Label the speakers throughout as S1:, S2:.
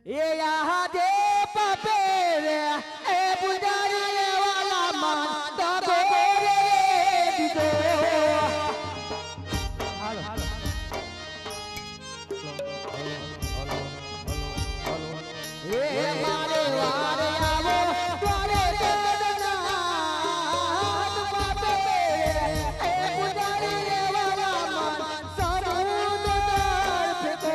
S1: એ યા દે પપે રે એ પુજારી રે વાલા માં દગો રે દીધો હાલો હાલો એ મારે વારે આવો તોરે જગન્નાથ પપે એ પુજારી રે વાલા માં સમુદ્ર ફેકો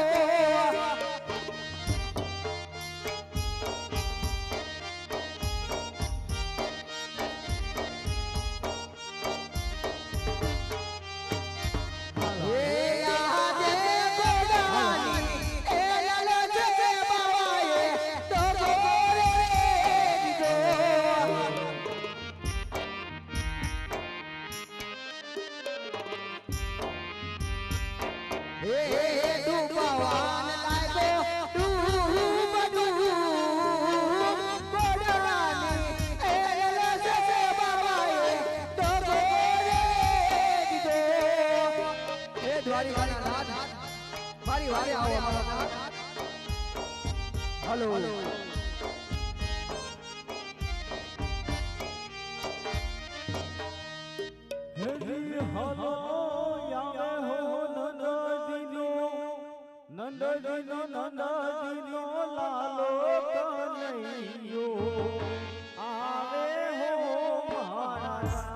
S1: हेलो नंदजीनो लालो कन्हैयो आवे हो महाराज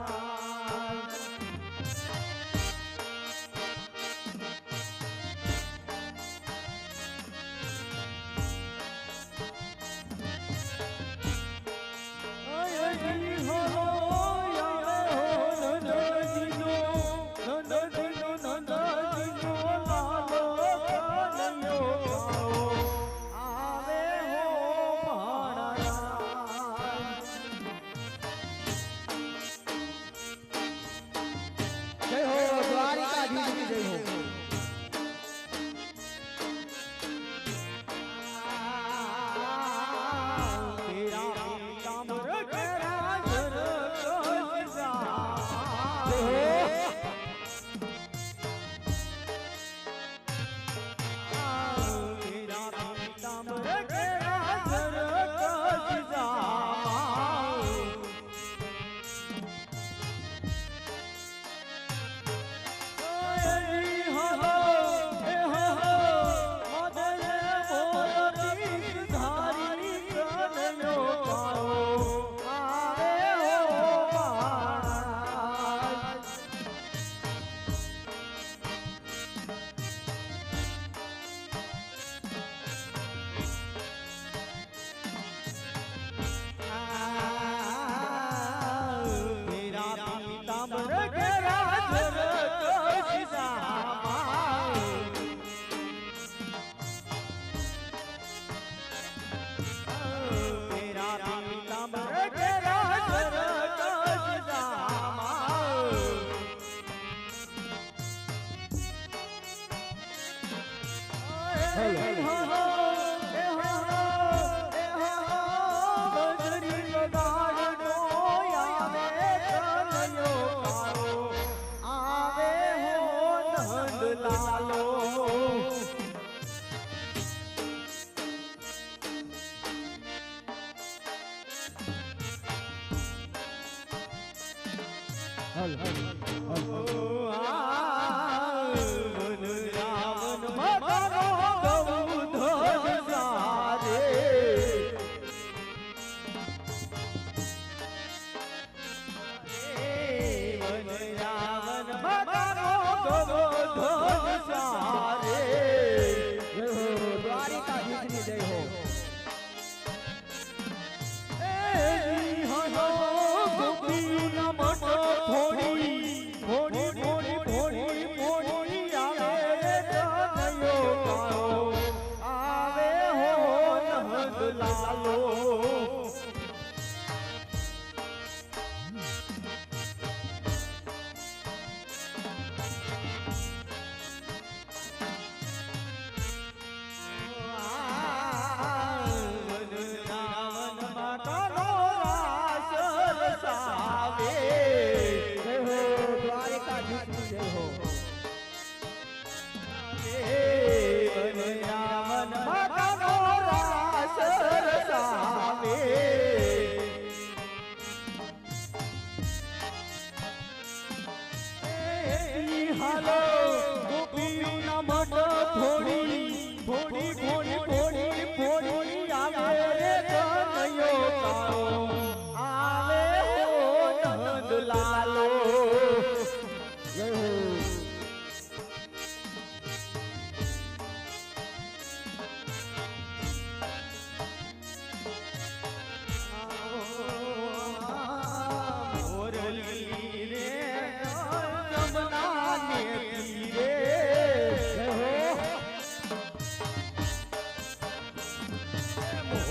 S1: थोड़ी थोड़ी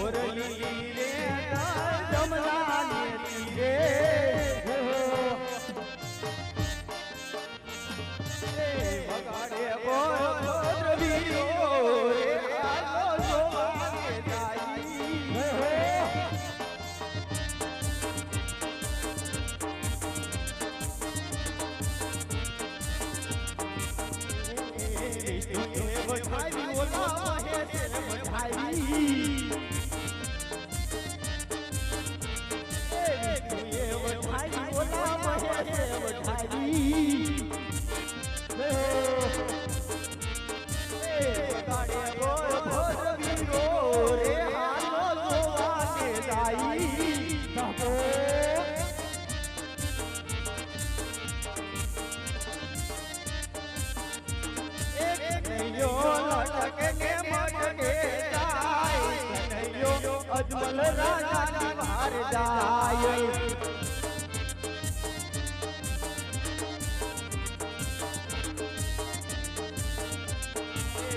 S1: ઓરલી રે જમના ને તીરે વગાડે બોલ વીરો રે આલો જોવાને જાય ઓલા મહેશ ભાઈ ઓલા મહેશ ભાઈ ગાડે બોલ વીરો રે હાલો જોવાને જાય અજમલ રાજાની વાર જાય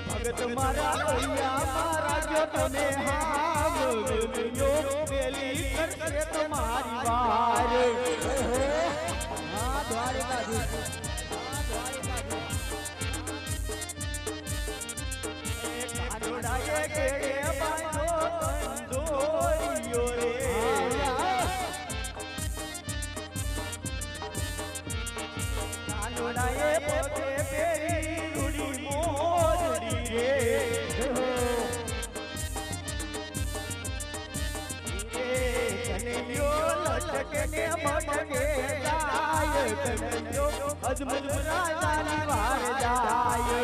S1: ભગત મારા ભૈયા મારા જો તમે હામલ્યો પેલી કરશે તમારી વાર હા દ્વારકાધીશ કાનોડાએ કેડે બાંધો કંદોરિયો રે કાનોડાએ પોતે પેરી રૂડી મોરડી રે કનૈયો લટકે ને મટકે જાય કનૈયો અજમલ રાજાની વાર જાય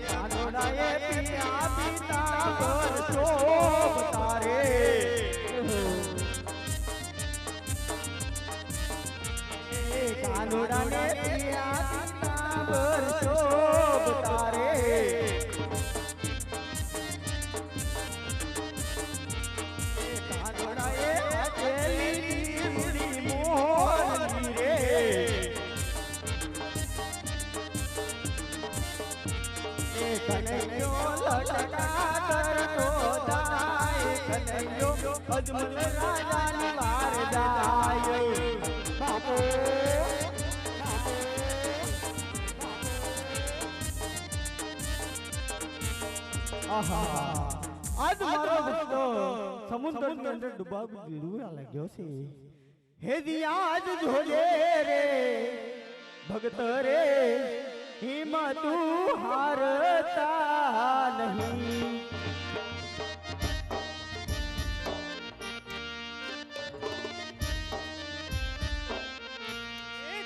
S1: કાનોડાએ પિયા પિતા વર્ષો તારે કાનોડાને પિયા પિતા વર્ષો તારે કાનોડાએ પેલી રૂડી મોરલી રે કનૈયો લટકા કરતો જાય કનૈયો અજમલ રાજાની વાર જાય બાપો આહા આજ મારો ભક્તો સમુદ્રની અંદર ડૂબવા લાગ્યો છે હે દિયાજ જોજે રે ભગત રે હિંમત હારતા નહીં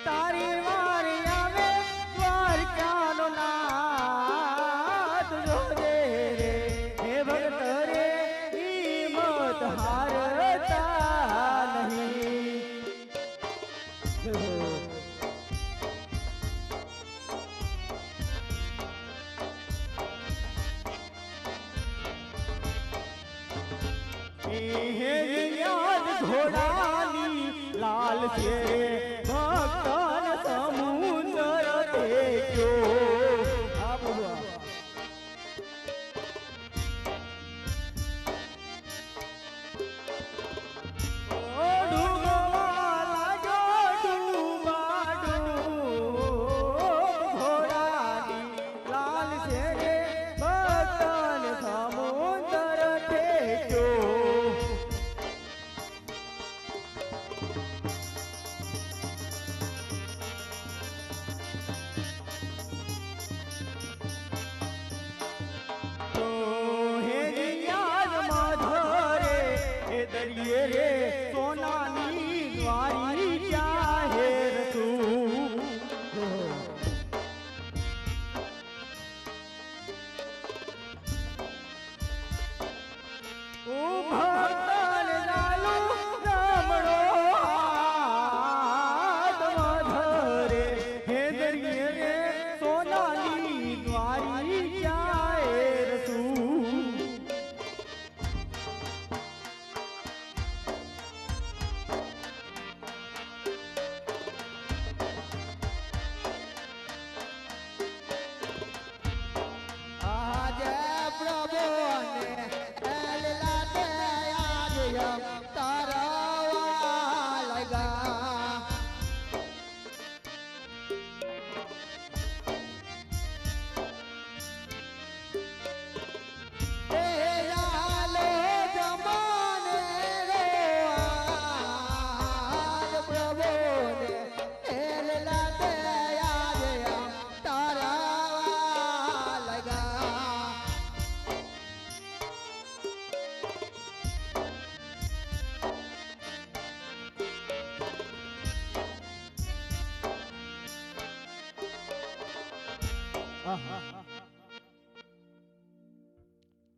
S1: તારી વારી આવે દ્વારકાનો નાથ જોજે રે હે ભગત રે હિંમત હારતા નહીં યાદ ઘોડાની લાલ છે ભક્તન સમુદ્ર દેખ્યો આ બોલવા રે સોનાની દ્વારી જાહેર તું ઓ ભક્તન લાલુ રમણો હાથ ધરે હે દરિયે રે સોનાની દ્વારી જાહેર તું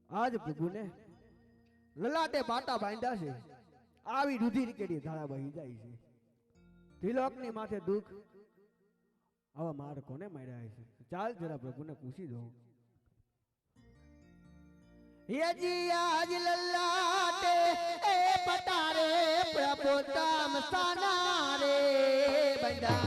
S1: આજ પ્રભુને લલાટે પાટા બાંધ્યા છે, આવી રુધિર કેડી ધારા વહી જાય છે. ત્રિલોકની માથે દુઃખ, આવા માર કોને માર્યા છે? ચાલ જરા પ્રભુને પૂછી દઉં. યજી આજ લલાટે એ પટારે પ્રભુ તામ સાના રે બંધા.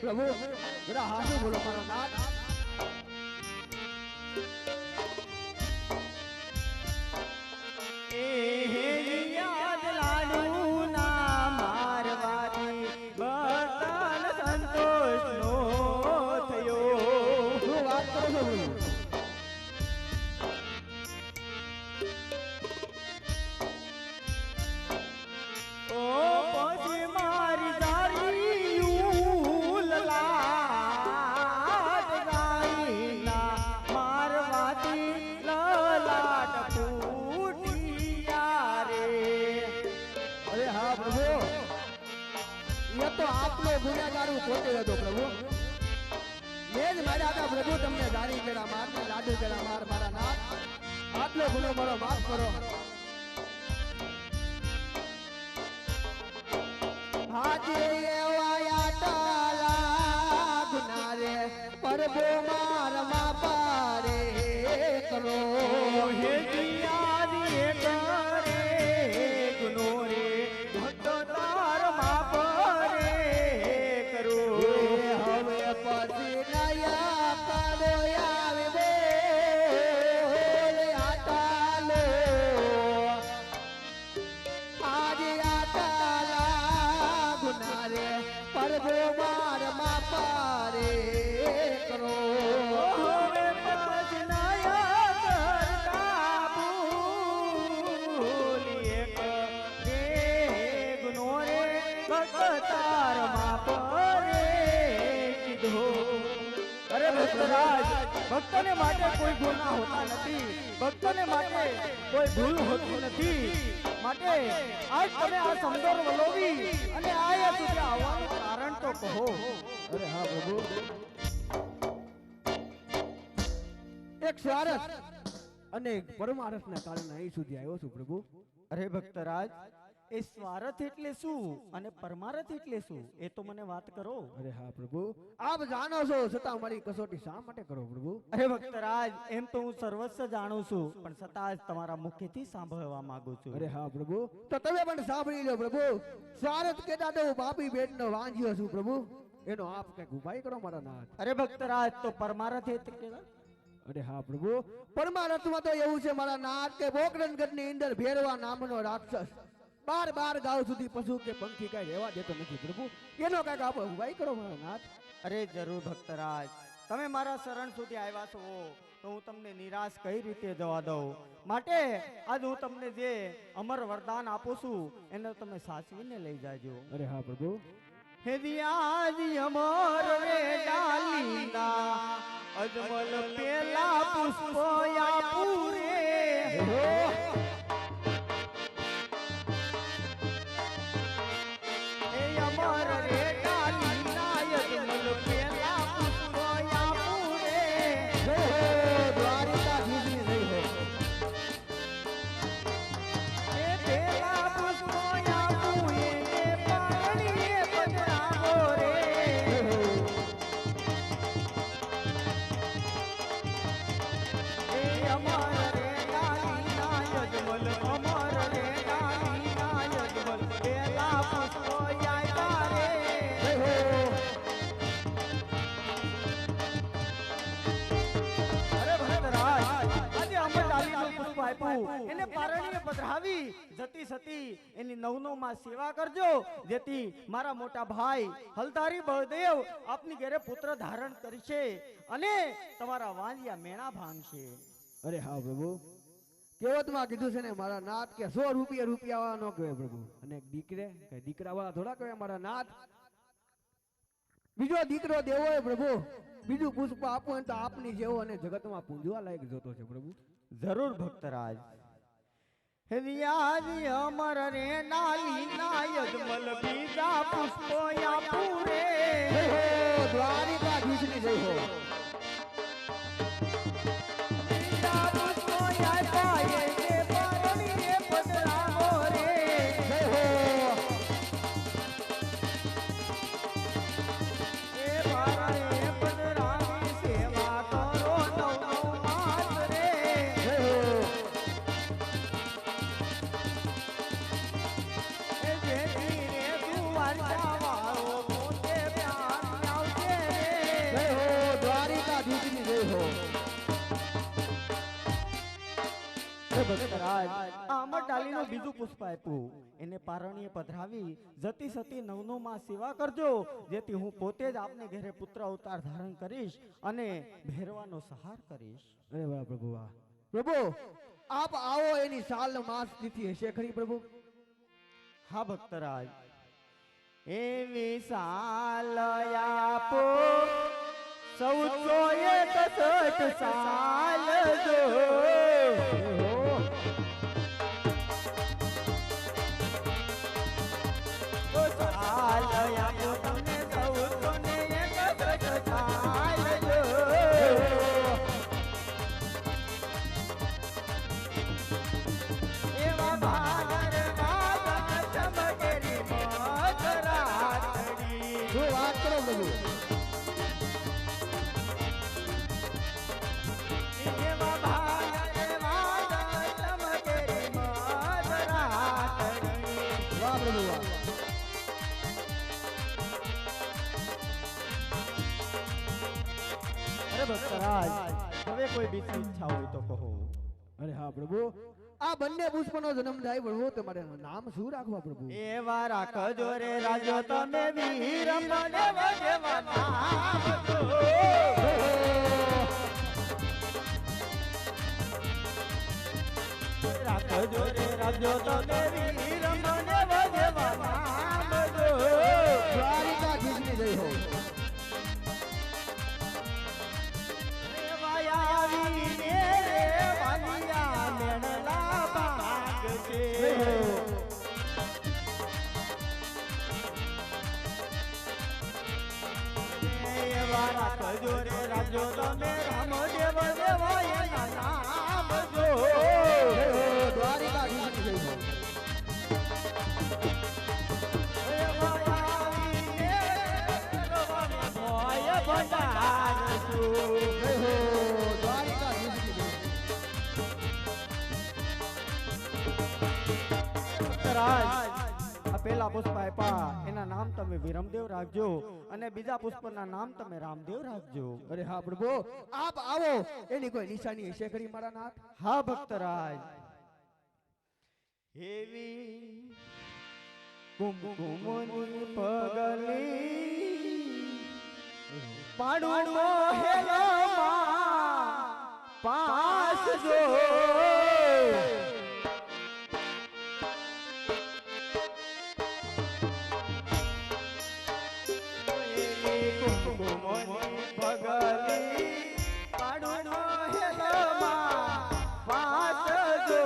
S1: પ્રભુ જરા હાથું બોલો મારો નાથ.
S2: યાદ લાડુ ના મારવાથી બતન સંતોષ નો થયો.
S1: શું વાત કરો છો?
S2: ઓ પછી મારી જારી લલાટ ગાઈના મારવાથી લલાટ ફૂટિયા રે.
S1: અરે હા પ્રભુ, એ તો આપનો ગુનેગાર હું પોતે હતો પ્રભુ. મેં જ માર્યા હતા પ્રભુ તમને જારી કર્યા માર ને લાડુ કર્યા માર મારા નાથ. આટલો ગુનો મારો માફ કરો. આજે એવા ટાલા ગુના રે પ્રભુ માર માપા રે કરો.
S2: હે દિયારી કરે ગુનો રે ભક્ત તાર માપ રે કરો.
S1: હવે પછી નયા કરો આવે બોલ આટાલો. આજે આટાલા ગુના રે પ્રભુ માર માપા રે કરો.
S2: હવે પજનાયા કરતા ભૂલી એક રે ગુનો રે ભક્ત તાર માપ રે કીધો. અરે ભક્તરાજ, ભક્તને માટે કોઈ ગુના હોતા નથી, ભક્તને માટે કોઈ ભૂલ હોતી નથી. માટે આજ તમે આ સમદર વલોવી અને આયા સુધી આવવાનું કારણ તો કહો.
S1: અરે હા પ્રભુ, એક સ્વાર્થ અને પરમાર્થના કારણે અહીં સુધી આવ્યો છું પ્રભુ.
S2: અરે ભક્તરાજ, એ સ્વાર્થ એટલે શું અને પરમાર્થ એટલે શું એ તો મને વાત કરો.
S1: અરે હા પ્રભુ, આપ જાણો છો છતાં મારી કસોટી શા માટે કરો પ્રભુ?
S2: અરે ભક્તરાજ, એમ તો હું સર્વસ્વ જાણું છું, પણ છતાં જ તમારા મુખેથી સાંભળવા માંગુ છું.
S1: અરે હા પ્રભુ, તો તમે પણ સાંભળી લો પ્રભુ. સ્વાર્થ કેતા તો હું પાપી પેટનો વાંજ્યો છું પ્રભુ. એનો આપ કઈક ઉપાય કરો મારા નાથ.
S2: અરે ભક્તરાજ, તો પરમાર્થ એટલે કેવા?
S1: અરે હા પ્રભુ, પરમાર્થમાં તો એવું છે મારા નાથ કે બોકરનગઢની અંદર ભેરવા નામનો રાક્ષસ બાર બાર ગાઉ સુધી પશુ કે પંખી કઈ રહેવા દેતો નથી પ્રભુ. એનો કાંઈક આપો ઉપાય કરો મારો નાથ.
S2: અરે જરૂર ભક્તરાજ, તમે મારા શરણ સુધી આવ્યા છો તો હું તમને નિરાશ કઈ રીતે જવા દઉં. માટે આજ હું તમને જે અમર વરદાન આપું છું એને તમે સાચવીને લઈ જાજો.
S1: અરે હા પ્રભુ.
S2: હે દિયાજી અમર રે ડાલીના અજમલ પેલા પુષ્પો આપું રે. હે અમર રે ડાલીના અજમલ પેલા પુષ્પો આપું રે.
S1: દ્વારિકાધીશની જય હો.
S2: હે પેલા પુષ્પો આપું એને પાણીએ પધરાવો રે. હે અમર રે ડાલીના અજમલ, અમર રે ડાલીના અજમલ પેલા પુષ્પો આપ્યા રે.
S1: જય હો.
S2: અરે ભરતરાજ, આજે અમર ડાલીનું પુષ્પ આપ્યું એને પારણીએ પધરાવી જતી સતી એની નવનોમાં સેવા કરજો, જેથી મારા મોટા ભાઈ હલધારી બળદેવ આપની ઘરે પુત્ર ધારણ કરશે અને તમારા વાંજિયા મેણા ભાંગશે.
S1: અરે હા પ્રભુ. કહેવતમાં કીધું છે ને મારા નાથ કે 100 રૂપિયા રૂપિયા વાળા ન કહેવાય પ્રભુ, અને દીકરે કે દીકરા વાળા થોડા કહેવાય મારા નાથ. બીજો દીકરો દેવો હોય પ્રભુ, બીજું પુષ્પ આપવું હોય તો આપની જેવો અને જગતમાં પૂંજવા લાયક જોતો છે પ્રભુ.
S2: જરૂર ભક્તરાજ. હે વિયાજી અમર રે નાલી નાયજમલ બીજા પુષ્પો આપું રે.
S1: જય હો દ્વારિકાધીશની જય હો.
S2: બીજા પુષ્પો આપ્યા એને પારણીએ પધરાવો રે.
S1: જય હો.
S2: એ પારણીએ પધરાવી સેવા કરો નવ માસ રે.
S1: જય હો.
S2: એ જેથી રે દ્વારકા વાળો પોતે પ્યાર આવશે
S1: જય
S2: રે.
S1: હો દ્વારિકાધીશની જય હો.
S2: ભક્તરાજ, અમર ડાલીનું બીજું પુષ્પ આપ્યું એને પારણીએ પધરાવી જતી સતી નવનોમાં સેવા કરજો, જેથી હું પોતે જ આપને ઘરે પુત્ર અવતાર ધારણ કરીશ અને ભેરવાનો સહાર કરીશ.
S1: અરે વાહ પ્રભુ વાહ. પ્રભુ આપ આવો એની સાલ માસ તિથિ હશે ખરી પ્રભુ?
S2: હા ભક્તરાજ, એવી સાલ આપો 1461 સાલ જો. સાલ આપો તમને 1461 સાલ જો. એવા ભાગર વાદળ ચમકેરી મધરાતડી.
S1: શું વાત કરો પ્રભુ.
S2: એવા ભાગર વાદળ ચમકેરી મધરાતડી.
S1: વાહ પ્રભુ વાહ.
S2: અરે ભક્તરાજ, હવે કોઈ બીજી ઈચ્છા હોય તો કહો.
S1: અરે હા પ્રભુ. આ બંને પુષ્પનો જન્મ થાય પ્રભુ, તમારે નામ શું રાખવા પ્રભુ?
S2: એવા રાખજો રે રાજો તમે વીર મને વજવા નામ દો. રાખજો રે રાજો તમે વીર મને વજવા નામ દો.
S1: દ્વારિકાધીશની જય હો.
S2: એવા આવીને રે વાલિયા મેણલા ભાગ છે.
S1: જય હો.
S2: એવા રાખજો રે રાજો તમે રામદેવ દેવા એના નામ જો.
S1: જય હો દ્વારિકાધીશની જય હો.
S2: એવા આવીને મોય ભંડાર છું.
S1: જય હો દ્વારિકાધીશની જય હો.
S2: ભક્તરાજ, આ પેલા પુષ્પ આપ્યા એના નામ તમે વિરમદેવ રાખજો અને બીજા પુષ્પના નામ તમે રામદેવ રાખજો.
S1: અરે હા પ્રભુ. આપ આવો એની કોઈ નિશાની હશે ખરી મારા નાથ?
S2: હા ભક્તરાજ. એવી કુમકુમની પગલી પાડું મોહેલમાં પાસ જો કુમકુમની પગલી પાડું મોહેલમાં પાસ જો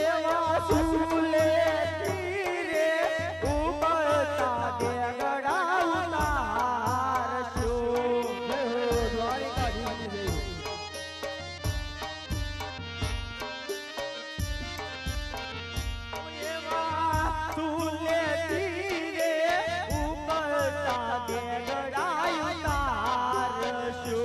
S2: એવા સુલે તીરે ઉબળતા દેગડા ઉતારશું.
S1: દ્વારિકાધીશની જય હો.
S2: એવા સુલે તીરે ઉબળતા દેગડા ઉતારશું.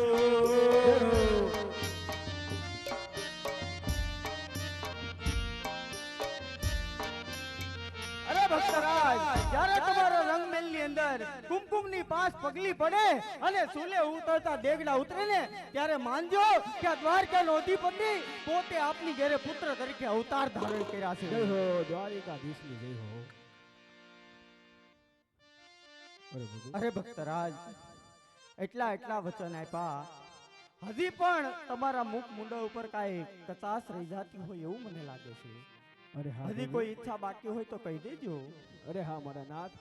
S2: અરે ભક્તરાજ, જ્યારે તમારા રંગમહેલની અંદર કુમકુમની પાસ પગલી પડે અને સુલે ઉતરતા દેગડા ઉતરે ને ત્યારે માનજો કે આ દ્વારકાનો અધિપતિ પોતે આપની ઘરે પુત્ર તરીકે અવતાર ધારણ કર્યા છે.
S1: જય હો દ્વારિકાધીશની જય હો.
S2: અરે ભક્તરાજ, એટલા વચન આપ્યા, હજી પણ તમારા મુખ મુંડા ઉપર કાંઈ કચાશ રહી જતી હોય એવું મને લાગે છે.
S1: અરે હા
S2: હજી કોઈ ઈચ્છા બાકી હોય તો કહી દેજો.
S1: અરે હા મારા નાથ,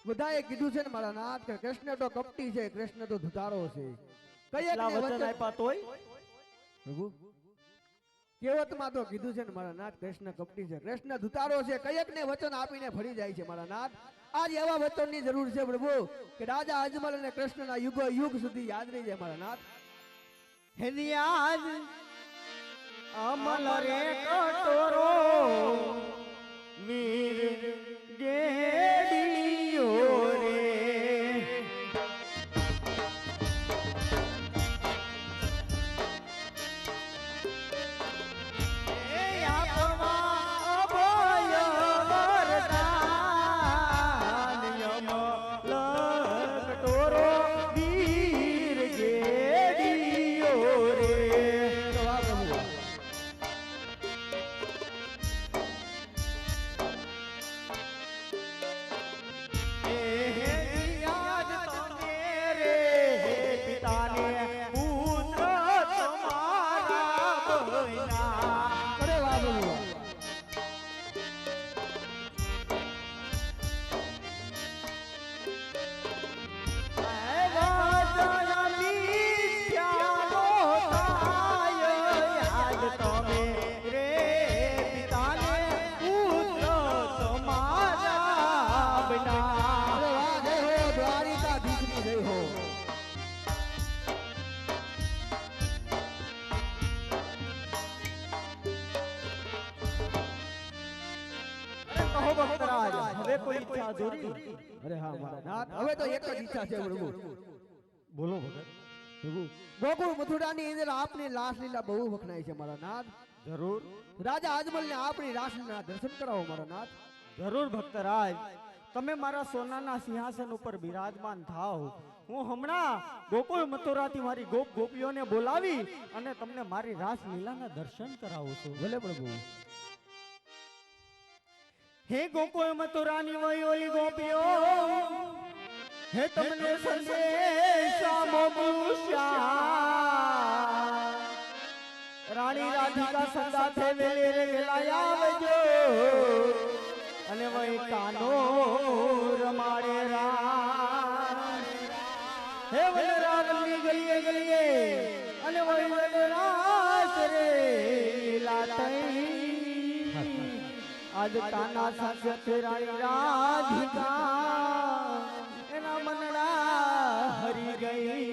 S1: બધાએ કીધું છે ને મારા નાથ કે કૃષ્ણ તો કપટી છે, કૃષ્ણ તો ધુતારો છે.
S2: એટલા વચન આપ્યા તોય
S1: પ્રભુ કેવતમાં તો કીધું છે ને મારા નાથ કૃષ્ણ કપટી છે, કૃષ્ણ ધુતારો છે. કયકને વચન આપીને ફરી જાય છે મારા નાથ. આજ એવા વચનની જરૂર છે પ્રભુ કે રાજા અજમલ અને કૃષ્ણના યુગો યુગ સુધી યાદ રહી જાય મારા નાથ.
S2: હેની આજ અમલ રે કટોરો મીર ગેડીયો રે એ આપવા અભય વરદાન અમલ કટોરો વીર ગેડીયો રે.
S1: તો વાહ પ્રભુ. અરે વાહ પ્રભુ. અરે વાહ જય હો દ્વારિકાધીશની જય હો.
S2: કહો ભક્તરાજ, હવે કોઈ ઈચ્છા અધૂરી?
S1: અરે હા મારા નાથ, હવે તો એક જ ઈચ્છા છે પ્રભુ.
S2: બોલો ભગત.
S1: પ્રભુ ગોકુળ મથુરાની અંદર આપની રાસલીલા બહુ વખણાય છે મારા નાથ.
S2: જરૂર
S1: રાજા અજમલને આપણી રાસલીલા દર્શન કરાવો મારા નાથ.
S2: જરૂર ભક્તરાજ, તમે મારા સોનાના સિંહાસન ઉપર બિરાજમાન થાઓ. હું હમણાં ગોકુળ મથુરાથી મારી ગોપીઓને બોલાવી અને તમને મારી રાસલીલાના દર્શન કરાવું છું.
S1: ભલે પ્રભુ.
S2: હે ગોકુળ મથુરાની વયોલી ગોપીઓ, હે તમને સંદેશા મોકલું શ્યામ. રાણી રાધિકા સંગાથે વેલે વેલા આવજો અને વહી કાનો રમાડે રામ. હે વનરાગની ગલીએ ગલીએ અને વહી વનરાસ રે લાતઈ. આજ કાના સાથે રાણી રાધિકા એના મનડા હરી ગઈ.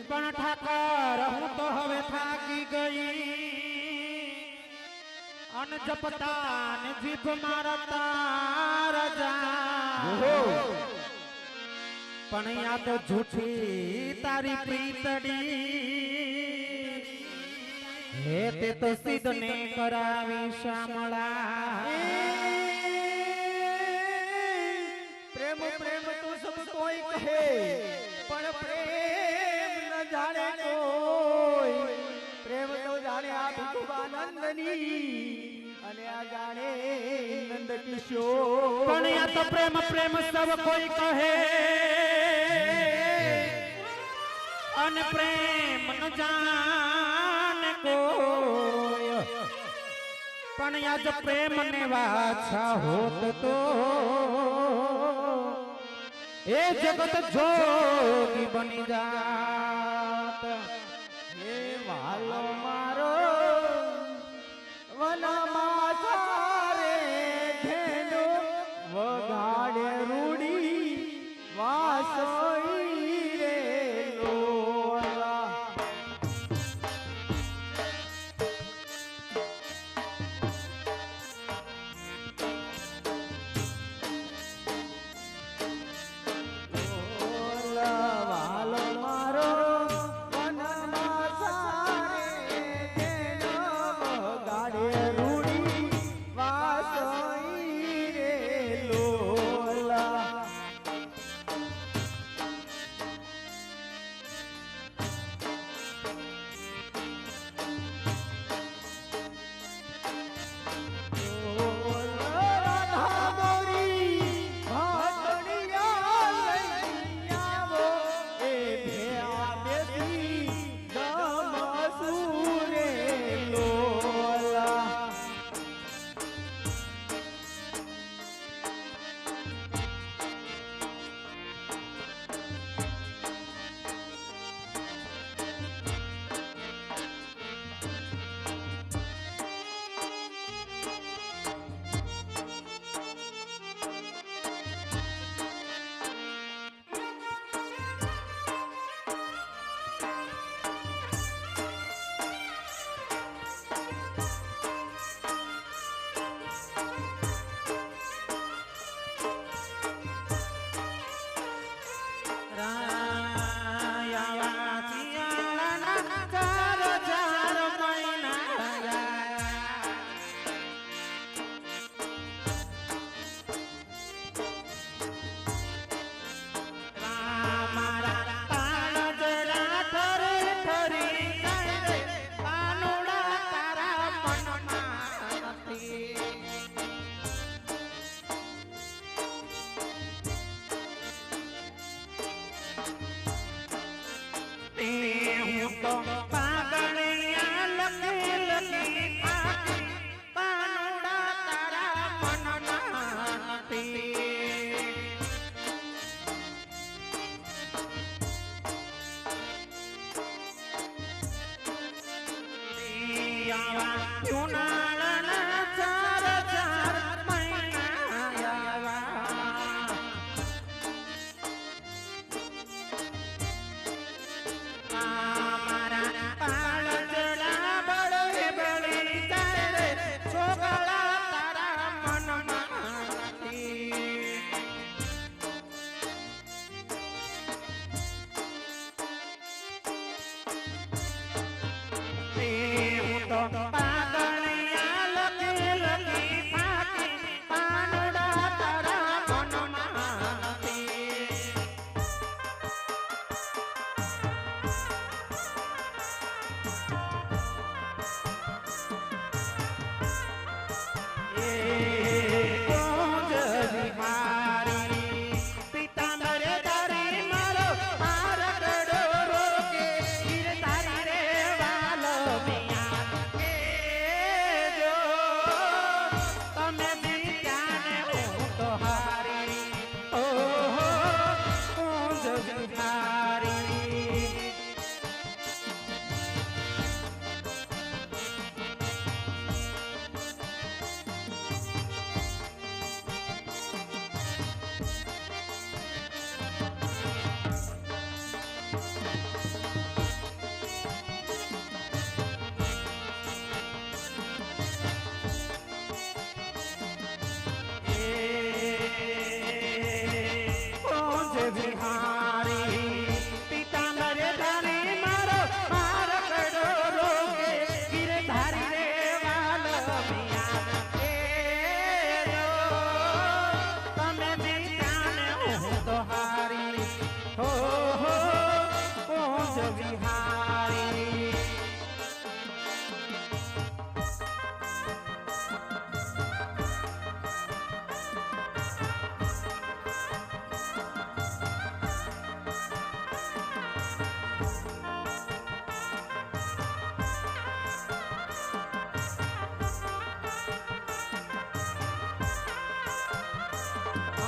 S3: પણ ઠાકર હું તો હવે થાકી ગઈ અન જપતા ને જીભ મારા તારા જા પણ યાદ જૂઠી તારી પ્રીતડી હે તે તો સિદ્ધને કરાવી શામળા.
S2: પ્રેમ પ્રેમ તો સબ કોઈ કહે પણ પ્રેમ ન જાણે કોઈ. કિશોર
S3: પણ આ તો પ્રેમ પ્રેમ સબ કોઈ કહે અને પ્રેમ ન જાને કોઈ પણ આજ પ્રેમ ને વાછા હોત તો એ જગત જોગી બની જાત
S2: હે વાલો મારો વનમાં સારે ઘેનો વગાડે રૂડી વાસોઈ રે લોલા વાલો મારો વનમાં સારે ઘેનો વગાડે રૂડી વાસોઈ રે લોલા
S3: Yeah.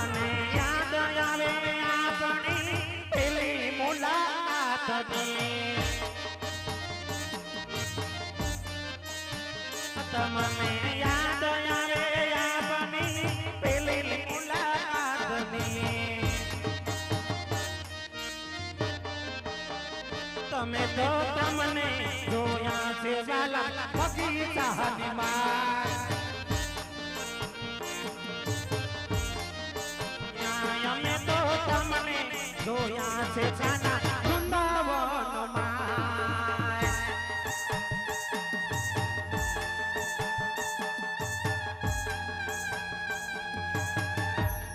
S3: તમને યાદ આવે આપણી પેલી મુલાકાતની તમને યાદ આવે આપણી પેલી મુલાકાતની તમે તો તમને જોયા છે વાલા બગીચાની માર અમે તો તમને જોયા છે છાના વૃંદાવનમાં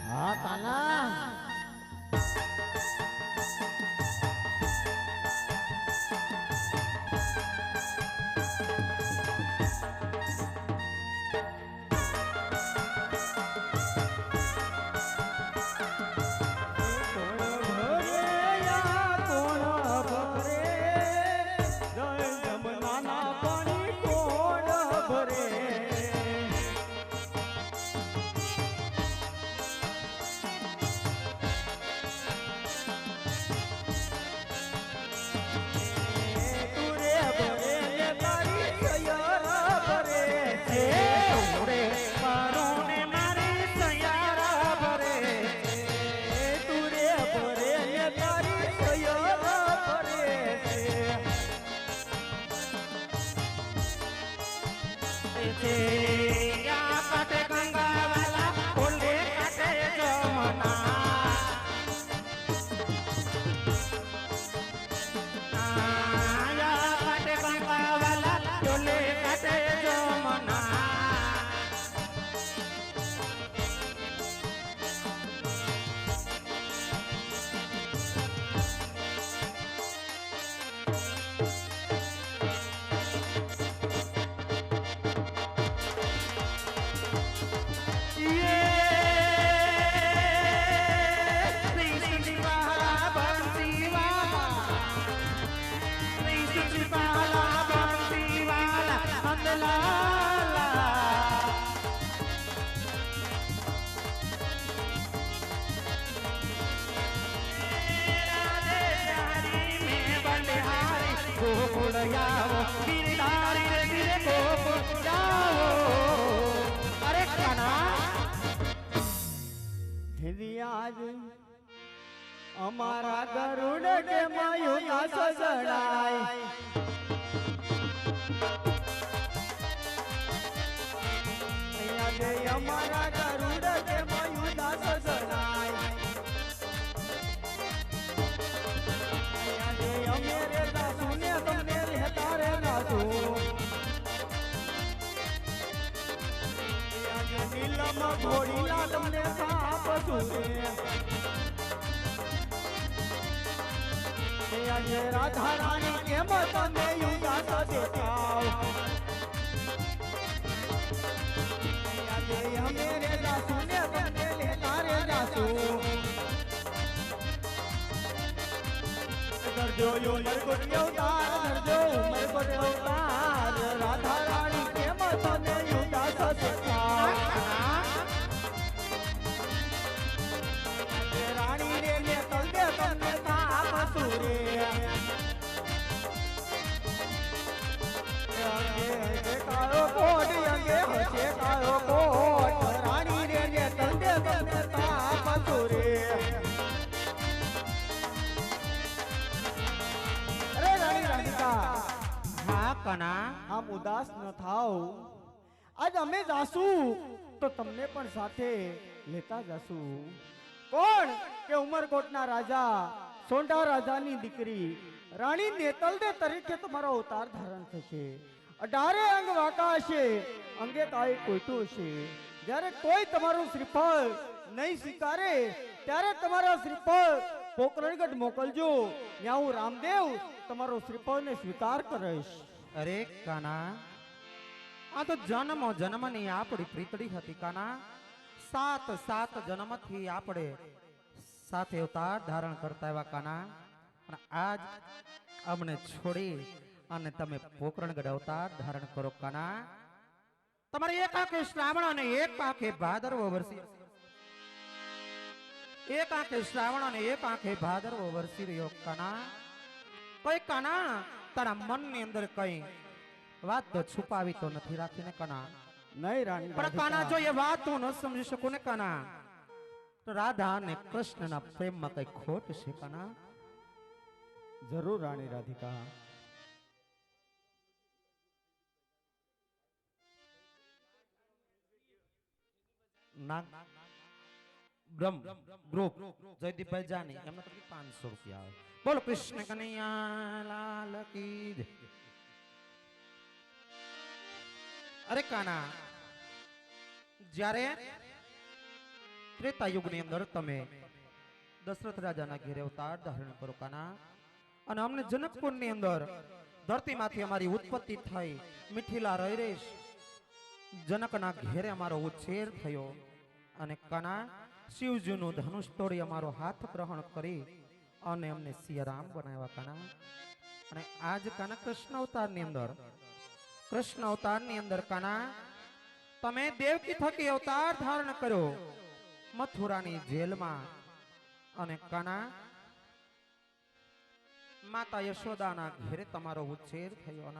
S2: હા કાના અમારા ગરુડ કે માયું ના સજડાય અમારા ગરુડ કે માયું ના સજડાય અમે રે દાસુ ને તમને રહેતા રે દાસુ નીલમ ઘોડીલા તમને સાપ સુરે આજે રાધા રાણી કેમ તમે યુગાતા દેખાવ આજે અમે રે દાસુ ને તમને લેતા રે દાસુ કરજો ઉમર કોટ અવતાર કરજો ઉમર કોટ અવતાર રાધા રાણી કેમ તમે યુગાતા દેખાવ રાણી રે લે તલદે તમને તાપ સુરે કાળો કોટ અંગે હશે કાળો કોટ રાણી રે લે તલદે તમને તાપ સુરે અરે રાણી રાધિકા
S3: હા કના
S2: આમ ઉદાસ ન થાવ આજ અમે જાશું તો તમને પણ સાથે લેતા જશું કોણ કે ઉમરકોટના રાજા સોંઢા રાજાની દીકરી રાણી નેતલદે તરીકે તમારો અવતાર ધારણ થશે 18 અંગ વાકા હશે અંગે કાંઈ કોઈતું હશે જ્યારે કોઈ તમારું શ્રીફળ નહીં સ્વીકારે ત્યારે તમારા શ્રીફળ પોકરણગઢ મોકલજો ત્યાં હું રામદેવ તમારો શ્રીફળને સ્વીકાર કરીશ
S3: અરે કાના આ તો જન્મો જન્મની આપણી પ્રીતડી હતી કાના 7 જન્મથી આપણે સાથે અવતાર ધારણ કરતા એવા કાના અને આજ અમને છોડી અને તમે પોકરણગઢ અવતાર ધારણ કરો કાના તમારે એક આંખે શ્રાવણ અને એક આંખે ભાદરવો વર્ષી એક આંખે શ્રાવણ અને એક આંખે ભાદરવો વરસી રહ્યો કાના. કોઈ કાના તારા મનની અંદર કઈ વાત તો છુપાવી તો નથી રાખીને કાના.
S2: નહીં રાણી
S3: પણ કાના જો એ વાત હું ન સમજી શકું ને કાના, તો રાધા અને કૃષ્ણના પ્રેમમાં કઈ ખોટ છે કાના.
S2: જરૂર રાણી રાધિકા.
S3: નાગ બ્રહ્મ ગ્રુપ જયદીપભાઈ જાની એમને તો 500 રૂપિયા આવે. બોલો કૃષ્ણ કનૈયા લાલ કી જય. અરે કાના, જ્યારે ત્રેતા યુગની અંદર તમે દશરથ રાજાના ઘેરે અવતાર ધારણ કરો કાના, અને અમને જનકપુરની અંદર ધરતીમાંથી અમારી ઉત્પત્તિ થઈ, મિઠીલા રહીશ જનકના ઘેરે અમારો ઉછેર થયો, અને કાના શિવજીનું ધનુષ તોડી અમારો હાથ ગ્રહણ કરી અને અમને સિયારામ બનાવ્યા કાના. અને આજ કાના કૃષ્ણ અવતારની અંદર કાના તમે દેવકી થકી અવતાર ધારણ કર્યો મથુરાની જેલમાં, અને કાના માતા યશોદાના ઘેરે તમારો ઉછેર થયો, અને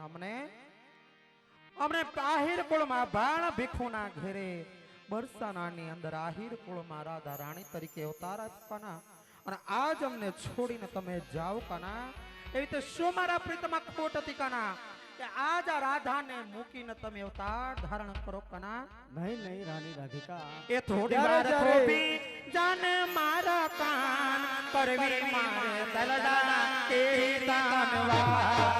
S3: અમને આહિર કુળમાં બાળ ભીખુના ઘેરે બરસાનાની અંદર આહિર કુળમાં રાધા રાણી તરીકે અવતાર આપવાના, અને આજ અમને છોડીને તમે જાઓ કાના. એવી રીતે શું મારા પ્રીતમાં ખોટ હતી કાના કે આજ આ રાધાને મૂકીને તમે અવતાર ધારણ કરો કાના.
S2: નહીં નહીં રાણી રાધિકા.
S3: એ થોડી વાર થોભી જાને મારા કાન કરવી મારે દલડા કે તાનવા.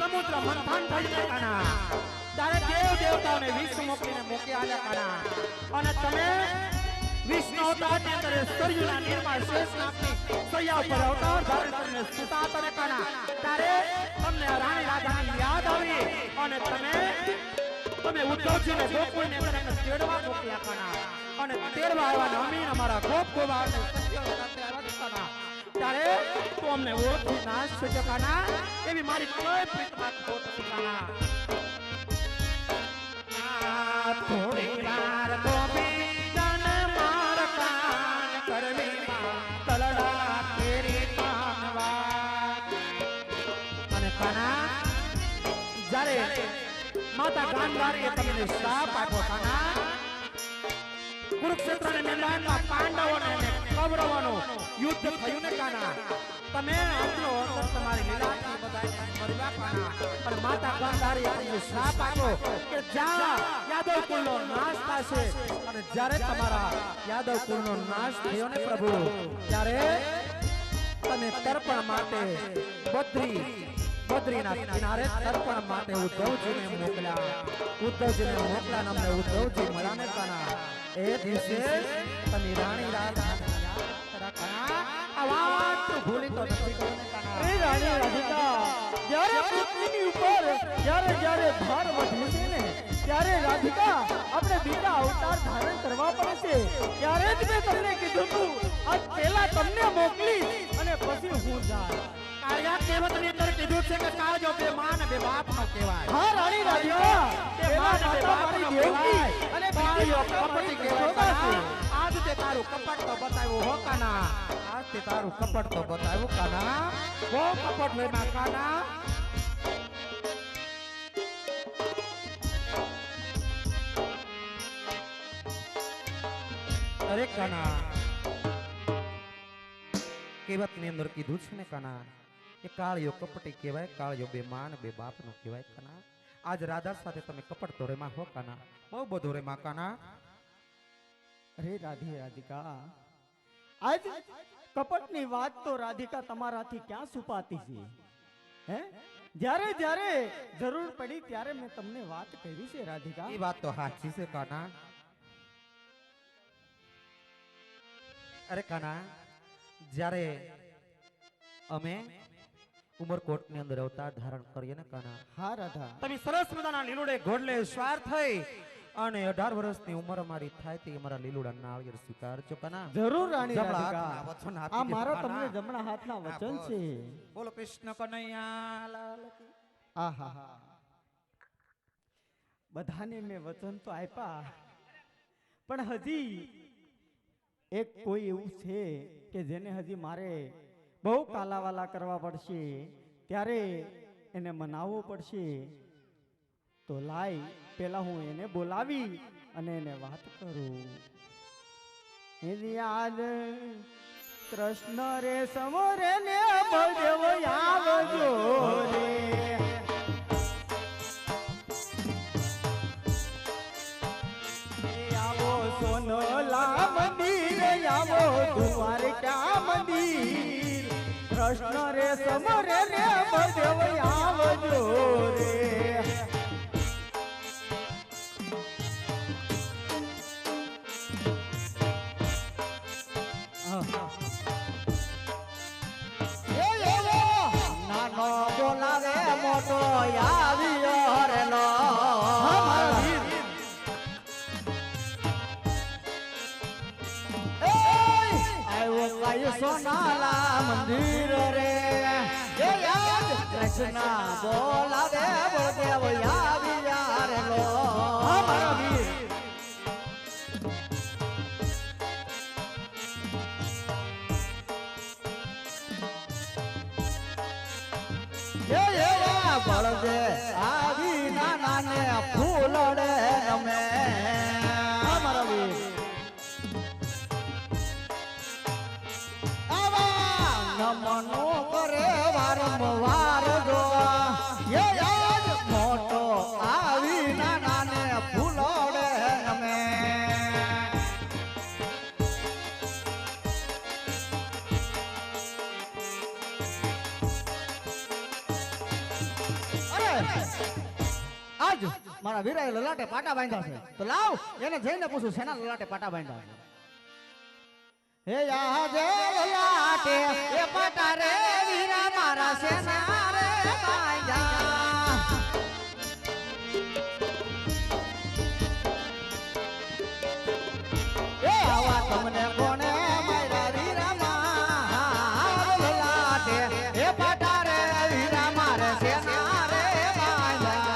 S3: સમુદ્ર મંથન થઈને કાના ત્યારે દેવ દેવતાઓને વિષ મોકલીને મૂકી આવ્યા કાના, અને તમે વિષ્ણુ અવતારની અંદર સરયુના નિર્માણ શેષ નાગની સૈયા ઉપર અવતાર ધારણ કરીને સુતા હતા કાના. ત્યારે તમને રાણી રાધાની યાદ આવી અને તમે ઉદ્ધવજીને ગોકુળને અંદર તેડવા મોકલ્યા કાના, અને તેડવા આવ્યા અમીન અમારા ગોપ ગોવાળને સત્ય સાથે આવ્યા કાના. ત્યારે તું અમને ઓળખી નાશ થયો કાના. એવી મારી કોઈ પ્રીતમાં ખોટ નથી કાના. થોડી વાર તો બીજન માર કાન કરવી તલડા કેરી પાનવા. અને કાના જ્યારે માતા ગાંધારીએ તમને શ્રાપ આપ્યો કાના, કુરુક્ષેત્રના મેદાનમાં પાંડવોને અને કૌરવોનું યુદ્ધ થયું ને કાના, તમે આટલો અંતર તમારી લીલાથી બધાને મરવા કાના, અને માતા ગાંધારીએ તમને શ્રાપ આપ્યો કે જા યાદવ કુળનો નાશ થશે. અને જ્યારે તમારા યાદવ કુળનો નાશ થયો ને પ્રભુ, ત્યારે તમે તર્પણ માટે બદ્રીના કિનારે તર્પણ માટે ઉદ્ધવજીને મોકલ્યા. અમને ઉદ્ધવજી મળ્યા ને કાના. એ દિવસે તમે રાણી રાધા આ વાત ભૂલી તો નથી ગયો ને કાના.
S2: એ રાણી રાધિકા, જ્યારે પૃથ્વીની ઉપર જ્યારે ભાર વધે છે ને, ત્યારે રાધિકા આપણે બીજા અવતાર ધારણ કરવા પડે છે. ત્યારે જ મેં તમને કીધું હતું આજ પહેલા તમને મોકલી અને પછી હું જાય.
S3: કાળિયા કહેવતની અંદર કીધું છે કે કાળજો બે માં બે બાપ નો કહેવાય.
S2: હા રાણી રાધિકા,
S3: તે માં બે બાપ નો કહેવાય,
S2: અને
S3: બાળીઓ કપટી કહેવાય. આજ તે તે તારું કપટ તો બતાવ્યું હો કાના, આજ તે તારું કપટ તો બતાવ્યું કાના, બહુ કપટ હોય માં કાના. અરે કાના, કહેવત ની અંદર કીધું છે ને કાના, એ કાળિયો કપટી કહેવાય, કાળિયો બે માન બે બાપ નો કહેવાય કાના. આજ રાધા સાથે તમે કપટ તો રેમાં હો કાના, બહુ બધું રેમાં કાના.
S2: અરે રાધિકા, આજ કપટની વાત તો રાધિકા તમારાથી ક્યાં છુપાતી છે? હે, જ્યારે જ્યારે જરૂર પડી ત્યારે મેં તમને વાત કરી છે રાધિકા.
S3: એ વાત તો સાચી છે કાના. અરે કાના, જ્યારે અમે ઉમરકોટ ની અંદર અવતાર ધારણ કરીએ ને કાના,
S2: હા રાધા,
S3: તમે સરસ મજાના લીલુડે ઘોડલે સ્વાર થઈ અને 18 વર્ષની ઉંમર અમારી થાય તે અમારા લીલુડા નાળિયેર સ્વીકારજો કાના.
S2: જરૂર રાણી
S3: જમણા
S2: રાધિકા,
S3: હાથના વચન આપી
S2: આ
S3: દે
S2: મારો
S3: કાના.
S2: તમને જમણા હાથના વચન
S3: હા,
S2: છે.
S3: બોલો કૃષ્ણ કનૈયા લાલ કી.
S2: આહા, બધાને મેં વચન તો આપ્યા, પણ હજી એક કોઈ એવું છે કે જેને હજી મારે બહુ કાલાવાલા કરવા પડશે, ત્યારે એને મનાવવો પડશે. તો લાય પેલા હું એને બોલાવી અને એને વાત કરું. એની યાદ કૃષ્ણ રે સમરે ને બળદેવ આવજો રે. આવો સોનલા મંદિર, આવો દ્વારકા મંદિર, કૃષ્ણ રે સમરે ને બળદેવ આવજો રે. નાનો બોલાવે મોટો આવ્યો રે નો. આવ્યો કઈ સોનાલા મંદિર રે, કૃષ્ણ બોલાવે બળદેવ આવ્યા રે લો. મારા વીર બળદે આવી નાના ને ફૂલડે અમે. મારા વીર નમનો કરે વારંવાર જો, એ યાદ મોટો આવી નાના ને ફૂલડે અમે. આજ મારા વીરાએ લલાટે પાટા બાંધ્યા છે, તો લાવ એને જઈને પૂછું શેના લલાટે પાટા બાંધ્યા છે. હે આજે લલાટે એ પાટા રે વીરા મારા શેના રે બાંધ્યા. એ આવા તમને કોને મારા વીરા મારા લલાટે એ પાટા રે વીરા મારા શેના રે બાંધ્યા.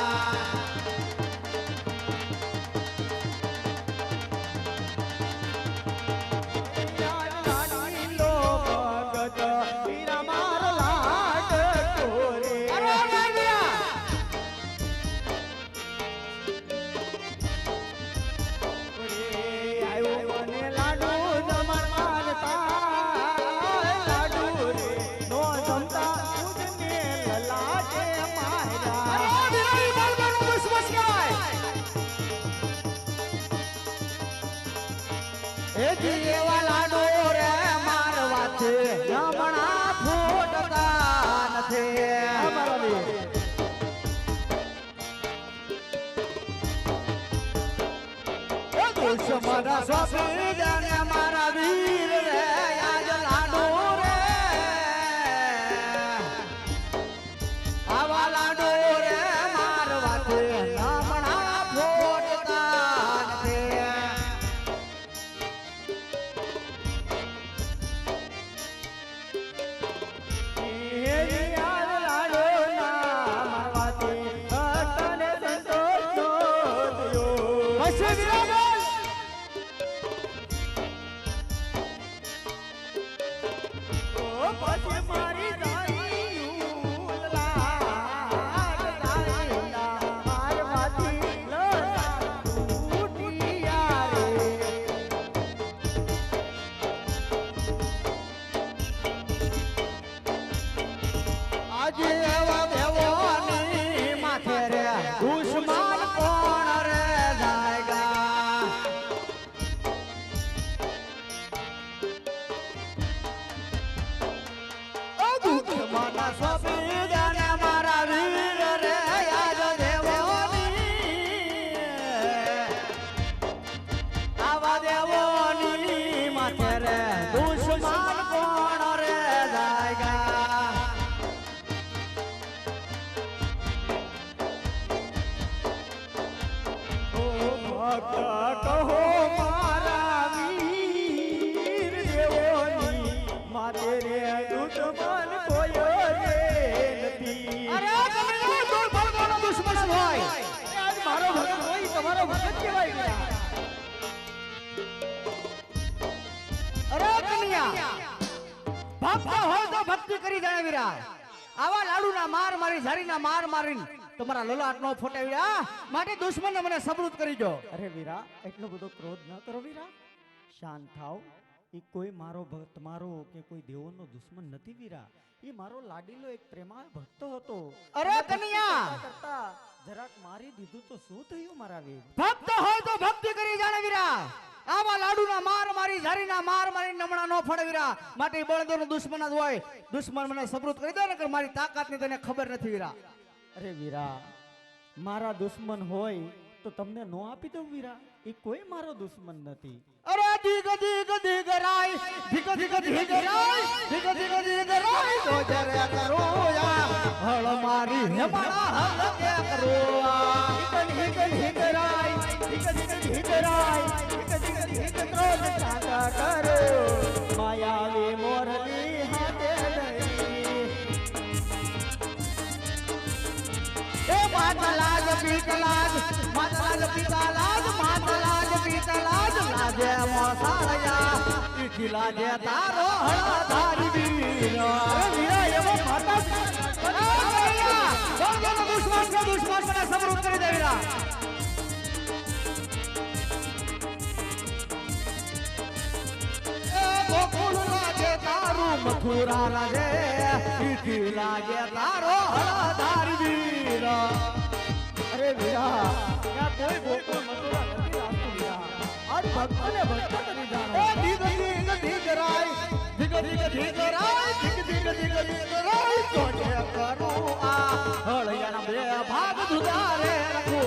S2: મારા સ્વામી જાને મારા વીર રે આજ લાડુ રે, આવા લાડુ રે મારવાથી હમણા ફોટતા નથી. ભક્ત કહો મારા વીર દેવોની માતે રે દુશ્મન કોઈ રે નથી.
S3: અરે તમે તો ભગવાનનો દુશ્મન હોય.
S2: આજ મારો ભક્ત હોય તમારો ભક્ત કહેવાય વીરા.
S3: અરે કન્યા, ભક્ત હોય તો ભક્તિ કરી જાણે વીરા. આવા લાડુના માર મારી ઝારીના માર મારીને તમારા લલાટ નો ફોટે વીરા. માટે દુશ્મનને મને સબૃત કરી દો.
S2: અરે વીરા, એટલો બધો ક્રોધ ન કરો વીરા. શાંત થાવ. એ કોઈ મારો ભક્ત મારો કે કોઈ દેવોનો દુશ્મન નથી વીરા. એ મારો લાડીલો એક પ્રેમાળ ભક્ત હતો.
S3: અરે કન્યા,
S2: કરતા જરાક મારી દીધું તો શું થયું મારા વીર?
S3: ભક્ત હોય તો ભક્તિ કરી જાણે વીરા. આવા લાડુના માર મારી ઝારીના માર મારી નમણા નો ફળે વીરા. માટે બળદેવનો દુશ્મન જ હોય. દુશ્મન મને સબૃત કરી દે ને કે મારી તાકાતની તને ખબર નથી વીરા.
S2: અરે વીરા, મારા દુશ્મન હોય તો તમને નો આપી દઉં વીરા. એ કોઈ મારો દુશ્મન નથી.
S3: અરે દીગ દીગ દીગ રાય, દીગ દીગ દીગ રાય, દીગ દીગ દીગ રાય, તો જરે કરો યા હળ મારી હે મારા હલ કે કરો આ.
S2: દીગ દીગ દીગ રાય, દીગ દીગ દીગ રાય, દીગ દીગ દીગ ક્રોધ ચાંદા કરો. માયાવી મોરલી હાથે લઈ.
S3: એ માતલાજ પીતલાજ, માતલાજ પીતલાજ, માતલાજ પીતલાજ, લાજે મોસાળયા, ઈથી લાજે તારો હળ ધારી વીર.
S2: અરે વીરા, એવો માતા
S3: દુશ્મન છે, દુશ્મન મને સબૃત કરી દે વીરા. ગોકુળ લાગે તારું, મથુરા લાગે, ઈથી લાગે તારો હળધારી વીર.
S2: અરે વીરા, ત્યાં કોઈ ગોકુળ મથુરા નથી લાગતું વીરા. આજ ભક્તને ભક્ત કરી જાણો.
S3: એ દીગ દીગ દીગ રાય, દીગ દીગ દીગ રાય, દીગ દીગ દીગ દીગ રાય, કોટે કરું આ હળિયાના બે ભાગ જુદારે રાખો.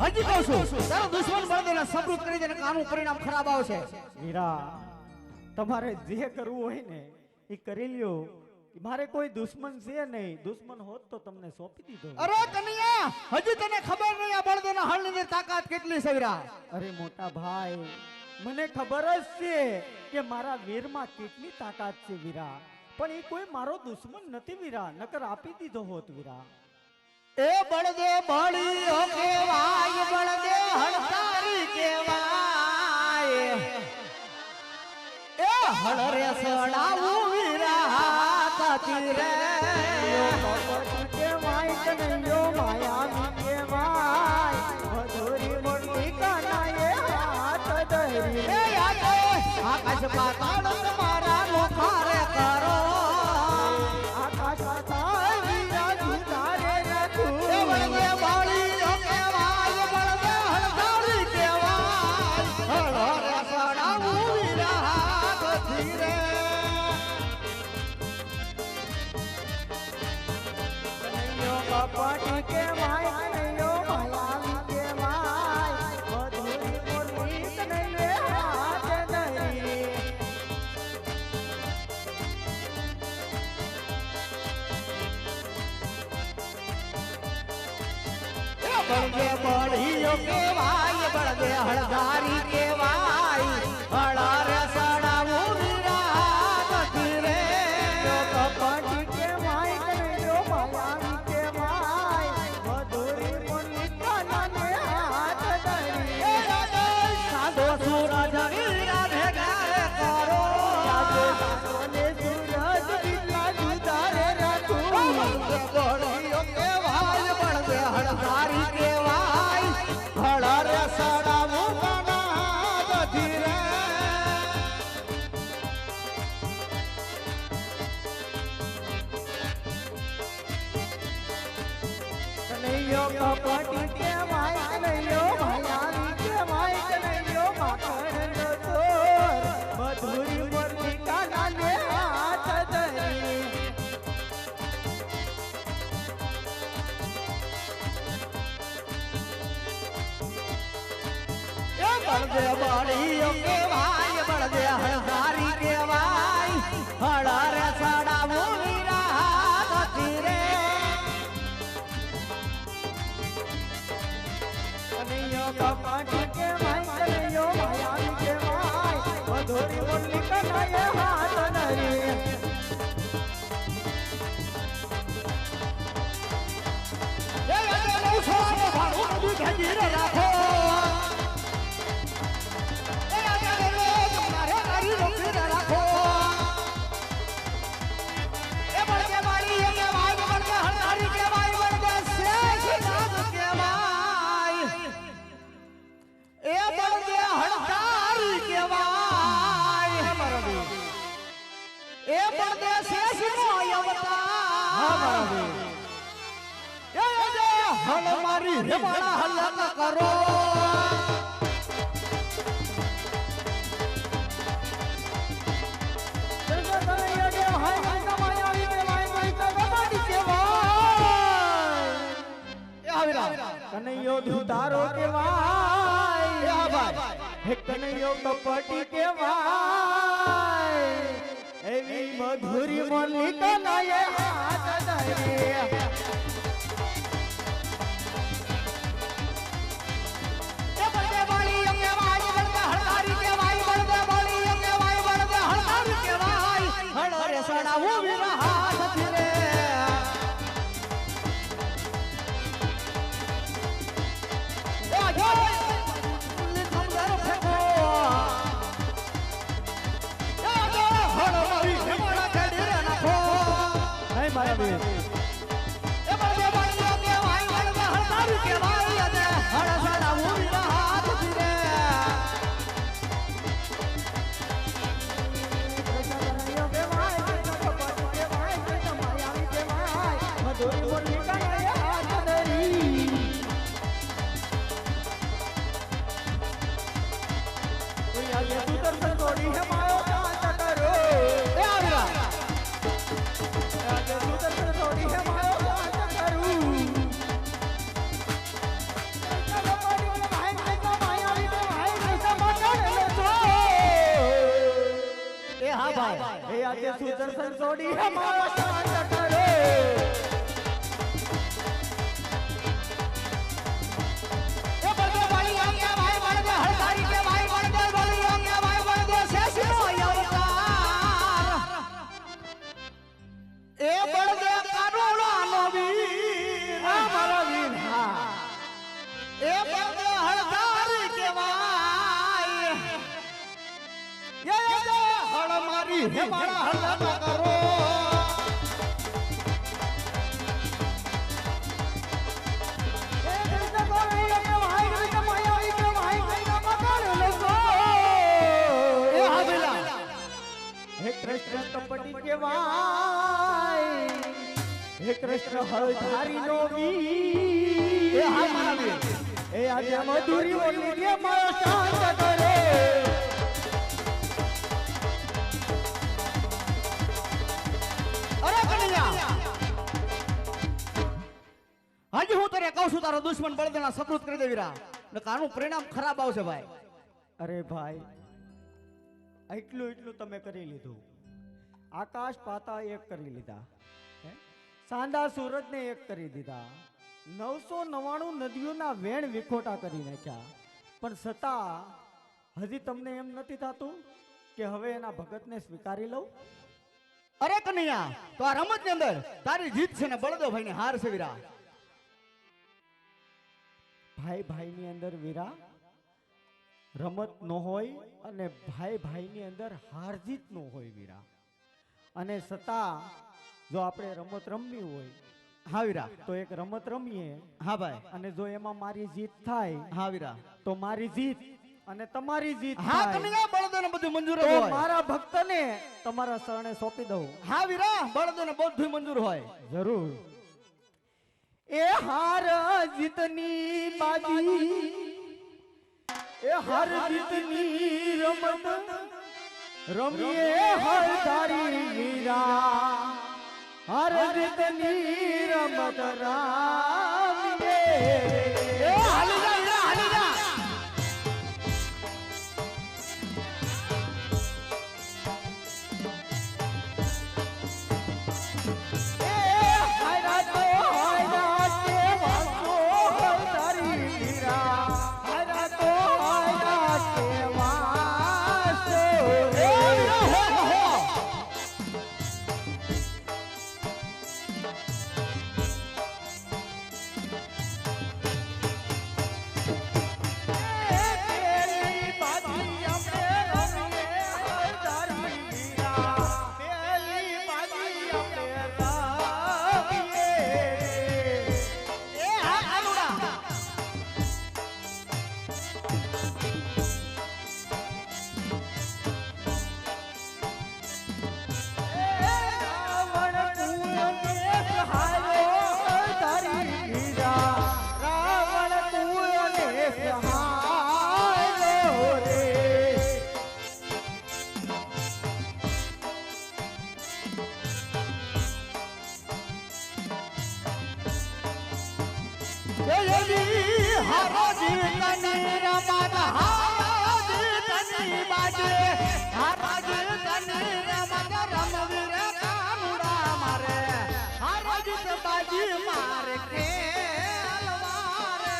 S3: હજી કહું છું, તારો દુશ્મન બળદેવને સબૃત કરી દે ને આનું પરિણામ ખરાબ આવશે.
S2: વીરા, તમારે જે કરવું હોય ને એ કરી લ્યો. મારે કોઈ દુશ્મન છે નહીં. દુશ્મન હોત તો તમને સોંપી દીધો.
S3: અરે કન્યા, હજી તને ખબર નહીં આ બળદેવના હળની તાકાત કેટલી છે વીરા.
S2: અરે મોટા ભાઈ, મને ખબર જ છે કે મારા વીરમાં કેટલી તાકાત છે વીરા. પણ એ કોઈ મારો દુશ્મન નથી વીરા. નકર આપી દીધો હોત વીરા.
S3: એ બળદે બળીઓ કેવાય, બળદે હળતારી કેવાય. એ હળ રે સડાવું વીરા હાથથી રે.
S2: કેવાય કનૈયો માયાવી કેવાય, મધુરી મોટી કનાએ હાથ ધરી.
S3: એ યાદો આકાશ પાતાળ તમારા મુખારે કરો.
S2: આકાશ પાતાળ વીરા જુદારે રાખું.
S3: એ બળદે બળીઓ કેવાય, બળદે હળતારી કેવાય. હળ રે સડાવું વીરા હાથથી રે.
S2: કનૈયો કપટી કેવાય, કનૈયો માયાવી કેવાય, મધુરી મોટી કનૈયે હાથ ધરી.
S3: બળદે બળીઓ કેવાય, બળદે હળધારી કેવાય. હળારે સડાવું વીરા હાથથી રે.
S2: કપટી કેવાય, કનૈયો માયાવી કેવાય, મધુરી મોટી કનૈયે હાથ ધરી.
S3: એ રાજા સાધો સૂરજ વીરા ભેગા કરો.
S2: સાધોને સૂરજ વીરા જુદારે રાખું.
S3: બળદે બળીઓ કેવાય, બળદે હળધારી કેવાય. હળારે સડાવું કાના
S2: કનૈયે હાથ ધરી એ આજે લઉં છો ભાડું બધું ભેગી રાખો એ આજે રોજ મારે મારી રોકી રાખો એ બળકે વાળી એ વાય બળકે હળદારી કે વાય બળકે શેષ નાગ કે વાય એ બળકે હળદારી કે વાય એ બળકે શેષ નો અવતાર હા મારા હલ મારી હે મારા હલ ન કરો કનૈયો ધુધારો કેવાય હે કનૈયો કપટી કેવાય એવી મધુરી મોલી કનૈયે હાથ ધરી સડાવું વિના હાથ ધીરે મારા બેન એ બળદે બાળીઓ કે વાય બળદે હળદારી કે વાય અને હળ સડાવું વિના હાથ ધીરે સુદર્શન છોડી હે મારો શાંત કરે એ બળદે વાળી આંગે વાય બળદે હળદારી કે વાય બળદે વાળી આંગે વાય બળદે શેષનો અવતાર એ બળદે કરુણાનો વીર મારો વીર હા એ બળદે હળદારી કે વાય એ હળ મારી હે મારા હળ ન કરો હે કૃષ્ણ કપટી કેવાય હે કૃષ્ણ હળધારી નો વીર એ હા મારા વીર એ આજે મધુરી બોલી કે મારો શાંત કરે આજે હું તને કહું છું તારો દુશ્મન બળદેના સપૃત કરી દે વીરા ને કાનું પરિણામ ખરાબ આવશે ભાઈ અરે ભાઈ એટલું તમે કરી લીધું આકાશ પાતા એક કરી લીધા સાંદા સૂરજ ને એક કરી દીધા 999 નદીઓના વેણ વિખોટા કરી નાખ્યા પણ છતાં હજી તમને એમ નથી થતું કે હવે એના ભગતને સ્વીકારી લઉં અરે કનૈયા તો આ રમત ની અંદર તારી જીત છે ને બળદો ભાઈ ની હાર છે વીરા ભાઈ ની અંદર વીરા રમત નો હોય અને ભાઈ ની અંદર હાર જીત નો હોય વીરા અને છતાં જો આપણે રમત રમવી હોય હા વીરા તો એક રમત રમીએ હા ભાઈ અને જો એમાં મારી જીત થાય હા વીરા તો મારી જીત અને તમારી જીત હા કનૈયા બળદોને બધું મંજૂર હોય તો મારા ભક્તને તમારા શરણે સોંપી દઉં હા વીરા બળદોને બધું મંજૂર હોય જરૂર એ હાર જીતની બાજી એ હાર જીતની રમત રમીએ હળધારી વીરા હાર જીતની રમત રમીએ એ હાલી જા વીરા હાલી જા Hey! એવી હારોજી તની રમત હારોજી તની બાજે હારોજી તની રમત રમવીર કાનુડા મારે હારોજી બાજી મારે ખેલવારે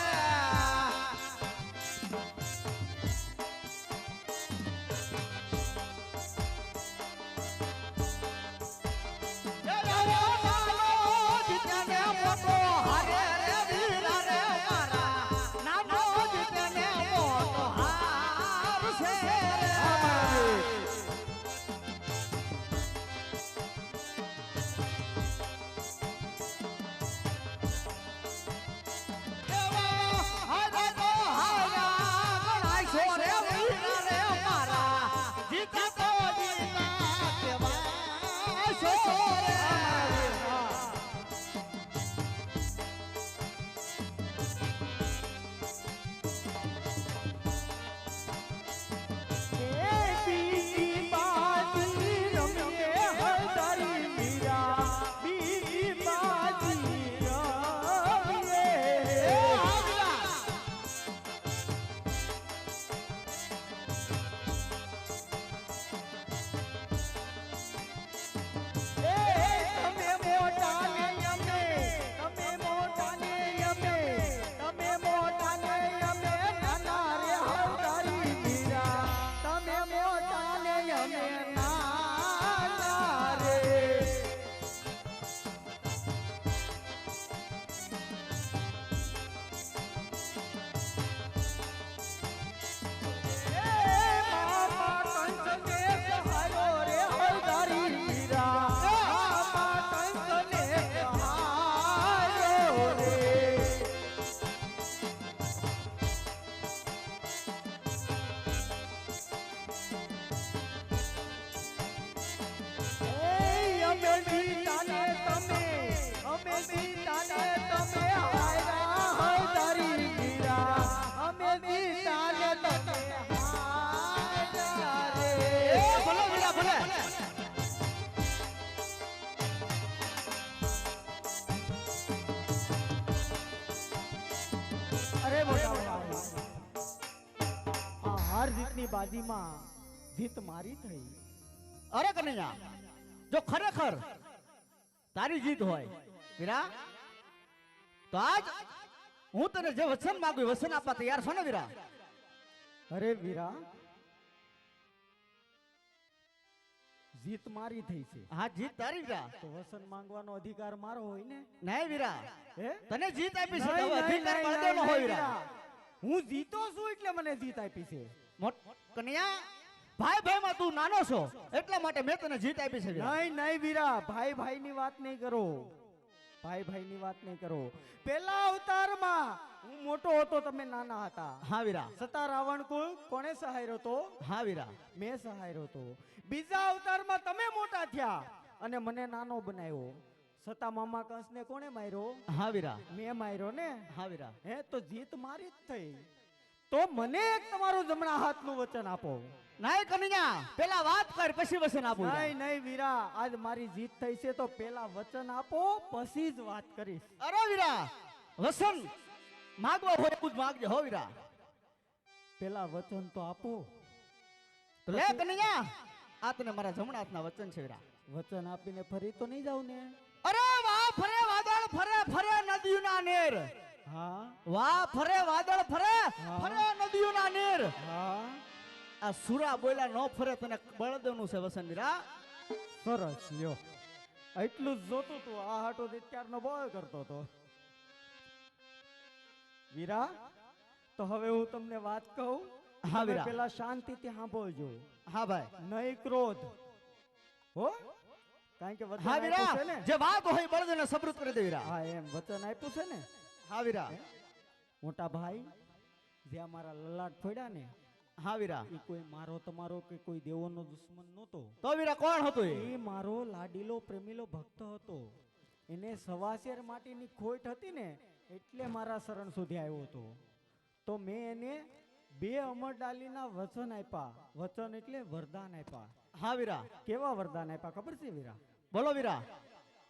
S4: હાર જીતની બાજીમાં જીત મારી થઈ.
S2: અરે કનૈયા જો ખરેખર તારી જીત હોય વીરા તો આજ હું તને જે વચન માંગુ એ વચન આપવા તૈયાર છો ને વીરા?
S4: અરે વીરા, જીત મારી થઈ છે.
S2: હા જીત તારી વીરા.
S4: તો વસન માંગવાનો અધિકાર મારો હોય ને?
S2: નહીં વીરા,
S4: હે?
S2: તને જીત આપી છે
S4: નહીં,
S2: તો
S4: નહીં,
S2: અધિકાર
S4: નહીં,
S2: મળતો ન
S4: નહીં,
S2: હોય વીરા.
S4: હું જીતો છું એટલે મને જીત આપી છે.
S2: કનૈયા ભાઈ ભાઈ માં તું નાનો છો એટલા માટે મેં તને જીત આપી છે વીરા.
S4: નહીં નહીં વીરા, ભાઈ ભાઈ ની વાત નહીં કરો. ભાઈ ભાઈ ની વાત નહીં કરો. પેલા અવતારમાં હું મોટો હતો, તમે નાના હતા.
S2: હા વીરા.
S4: છતાં રાવણ કુળ કોણે સહાયરો હતો?
S2: હા વીરા.
S4: મેં સહાયરો હતો. બીજા અવતારમાં તમે મોટા થયા અને મને નાનો બનાવ્યો. છતાં મામા કંસને કોણે માર્યો?
S2: હા વીરા.
S4: મેં માર્યો ને.
S2: હા વીરા.
S4: હે, તો જીત મારી જ થઈ. તો મને એક તમારું જમણા હાથનું વચન આપો.
S2: નહીં કનૈયા, પેલા વાત કર પછી વચન આપું.
S4: નહીં નહીં વીરા, આજ મારી જીત થઈ છે તો પેલા વચન આપો પછી જ વાત કરીશ.
S2: અરે વીરા, વચન માગવા હોય એવું જ માગજે હો વીરા.
S4: પેલા વચન તો આપો.
S2: તો લે કનૈયા, આ તને મારા જમણા હાથના વચન છે વીરા.
S4: વચન આપીને ફરી તો નહીં જાવ ને?
S2: અરે વાહ ફરે વાદળ ફરે ફરે નદીઓના નેર.
S4: હા
S2: વાહ ફરે વાદળ ફરે
S4: હા.
S2: ફરે નદીઓના નેર.
S4: હા,
S2: આ સુરા બોલ્યા નો ફરે તને બળદેવનું છે વસન વીરા.
S4: સરસ લ્યો. એટલું જ જોતું તું. આ હાટો અત્યારનો બોય કરતો તો. વીરા, તો હવે હું તમને વાત કહું.
S2: હા
S4: તમે
S2: વીરા.
S4: પેલા શાંતિથી સાંભળજો.
S2: હા ભાઈ.
S4: નહીં ક્રોધ હો. કારણ કે વચન
S2: હા
S4: આપ્યું છે
S2: વીરા,
S4: ને.
S2: જે વાત હોય બળદેવને સમૃદ્ધ કરી દે વીરા.
S4: હા, એમ વચન આપ્યું છે ને.
S2: હા વીરા.
S4: મોટા ભાઈ, જે અમારા લલાટ ફોડ્યા ને,
S2: હા વીરા.
S4: એ કોઈ મારો તમારો કે કોઈ દેવોનો દુશ્મન નહોતો.
S2: તો વીરા કોણ હતું એ?
S4: એ મારો લાડીલો પ્રેમીલો ભક્ત હતો. એને સવાશેર માટીની ખોટ હતી ને, એટલે મારા શરણ સુધી આવ્યો હતો. તો મેં એને 2 અમરડાલીના વચન આપ્યા. વચન એટલે વરદાન આપ્યા.
S2: હા વીરા.
S4: કેવા વરદાન આપ્યા ખબર છે વીરા?
S2: બોલો વીરા.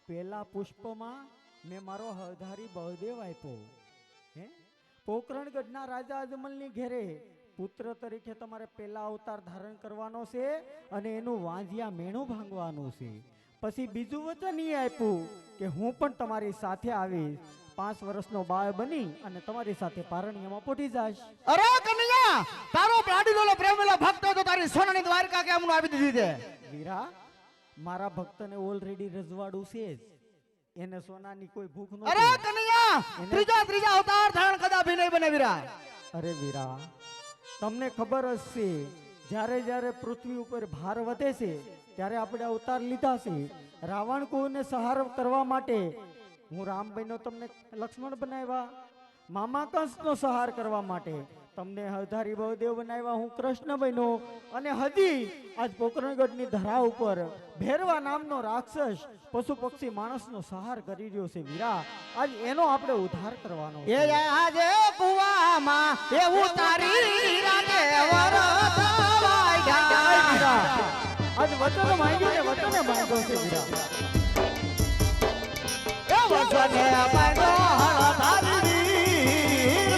S4: પેલા પુષ્પમાં મેં મારો હળધારી બળદેવ આપ્યો. પોકરણગઢના રાજા અજમલની ઘેરે પુત્ર તરીકે તમારે પહેલા અવતાર ધારણ કરવાનો છે અને એનું વાંજિયા મેણું ભાંગવાનું છે. પછી બીજું વચન એ આપ્યું કે હું પણ તમારી સાથે આવીશ, 5 વર્ષનો બાળ બની અને તમારી સાથે પારણિયામાં પોટી જાશ.
S2: અરે કનૈયા, તારો પ્લાડીલો પ્રેમેલો ભક્ત તો તારી સોનાની દ્વારકા કેમ નો આપી દીધી છે?
S4: વીરા, મારા ભક્તને ઓલરેડી રજવાડું છે જ, એને સોનાની કોઈ ભૂખ નથી.
S2: અરે કનૈયા, ત્રીજા અવતાર ધારણ કદાપી નહીં બને વીરા.
S4: અરે વીરા, તમને ખબર જ છે જ્યારે જ્યારે પૃથ્વી ઉપર ભાર વધે છે ત્યારે આપણે અવતાર લીધા છે. રાવણ કોઈને સહાર કરવા માટે હું રામભાઈનો તમને લક્ષ્મણ બનાવ્યા, મામા કંસનો સહાર કરવા માટે તમને હરધારી બળદેવ બનાવ્યા, હું કૃષ્ણ બન્યો, અને હજી આજ પોકરણગઢની ધરા ઉપર ભેરવા નામનો રાક્ષસ પશુ પક્ષી માણસનો સહાર કરી રહ્યો છે. વીરા, આજ એનો આપણે ઉદ્ધાર કરવાનો છે.
S2: એ આજે કુવામાં એવું તારી રાતે વરસાવાય ગયા.
S4: આજ વચન માંગ્યું ને વચને માંગ્યો છે વીરા.
S2: એ વચને માંગ્યો હળધારી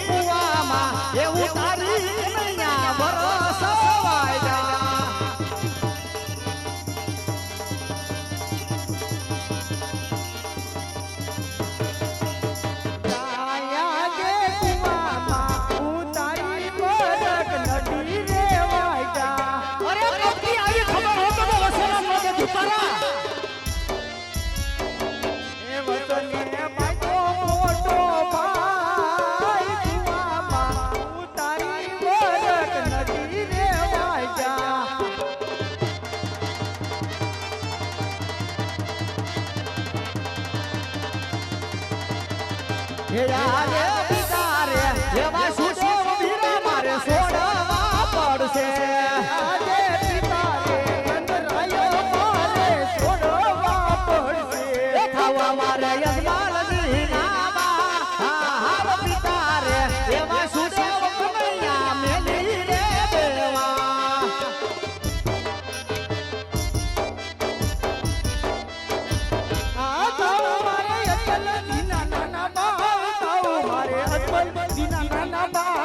S2: કુવામાં એવું તારી નૈયા વરસાવાય ગયા.
S4: આયા જે કુવામાં ઉતારી પલક નદી રે વાગ્યા.
S2: અરે કબકી આવી ખબર હોતો તો વસરા મોજે દુતારા.
S4: એ વચને માંગ્યો મોટો ભાઈ કુવામાં ઉતારી પલક નદી રે વાગ્યા.
S2: હે આજે પિતા રે એવા સુડો વીરા મારે છોડવા પડશે.
S4: આજે પિતા રે અંતરાયો મારે છોડવા પડશે.
S2: એ થવા મારે યજમાનની નામા હાર પિતા રે એવા સુડો કનૈયા મેલી રે દેવા.
S4: આ થાવ મારે અચલ દીના નાના બા, થાવ મારે અચલ દીના નાના બા.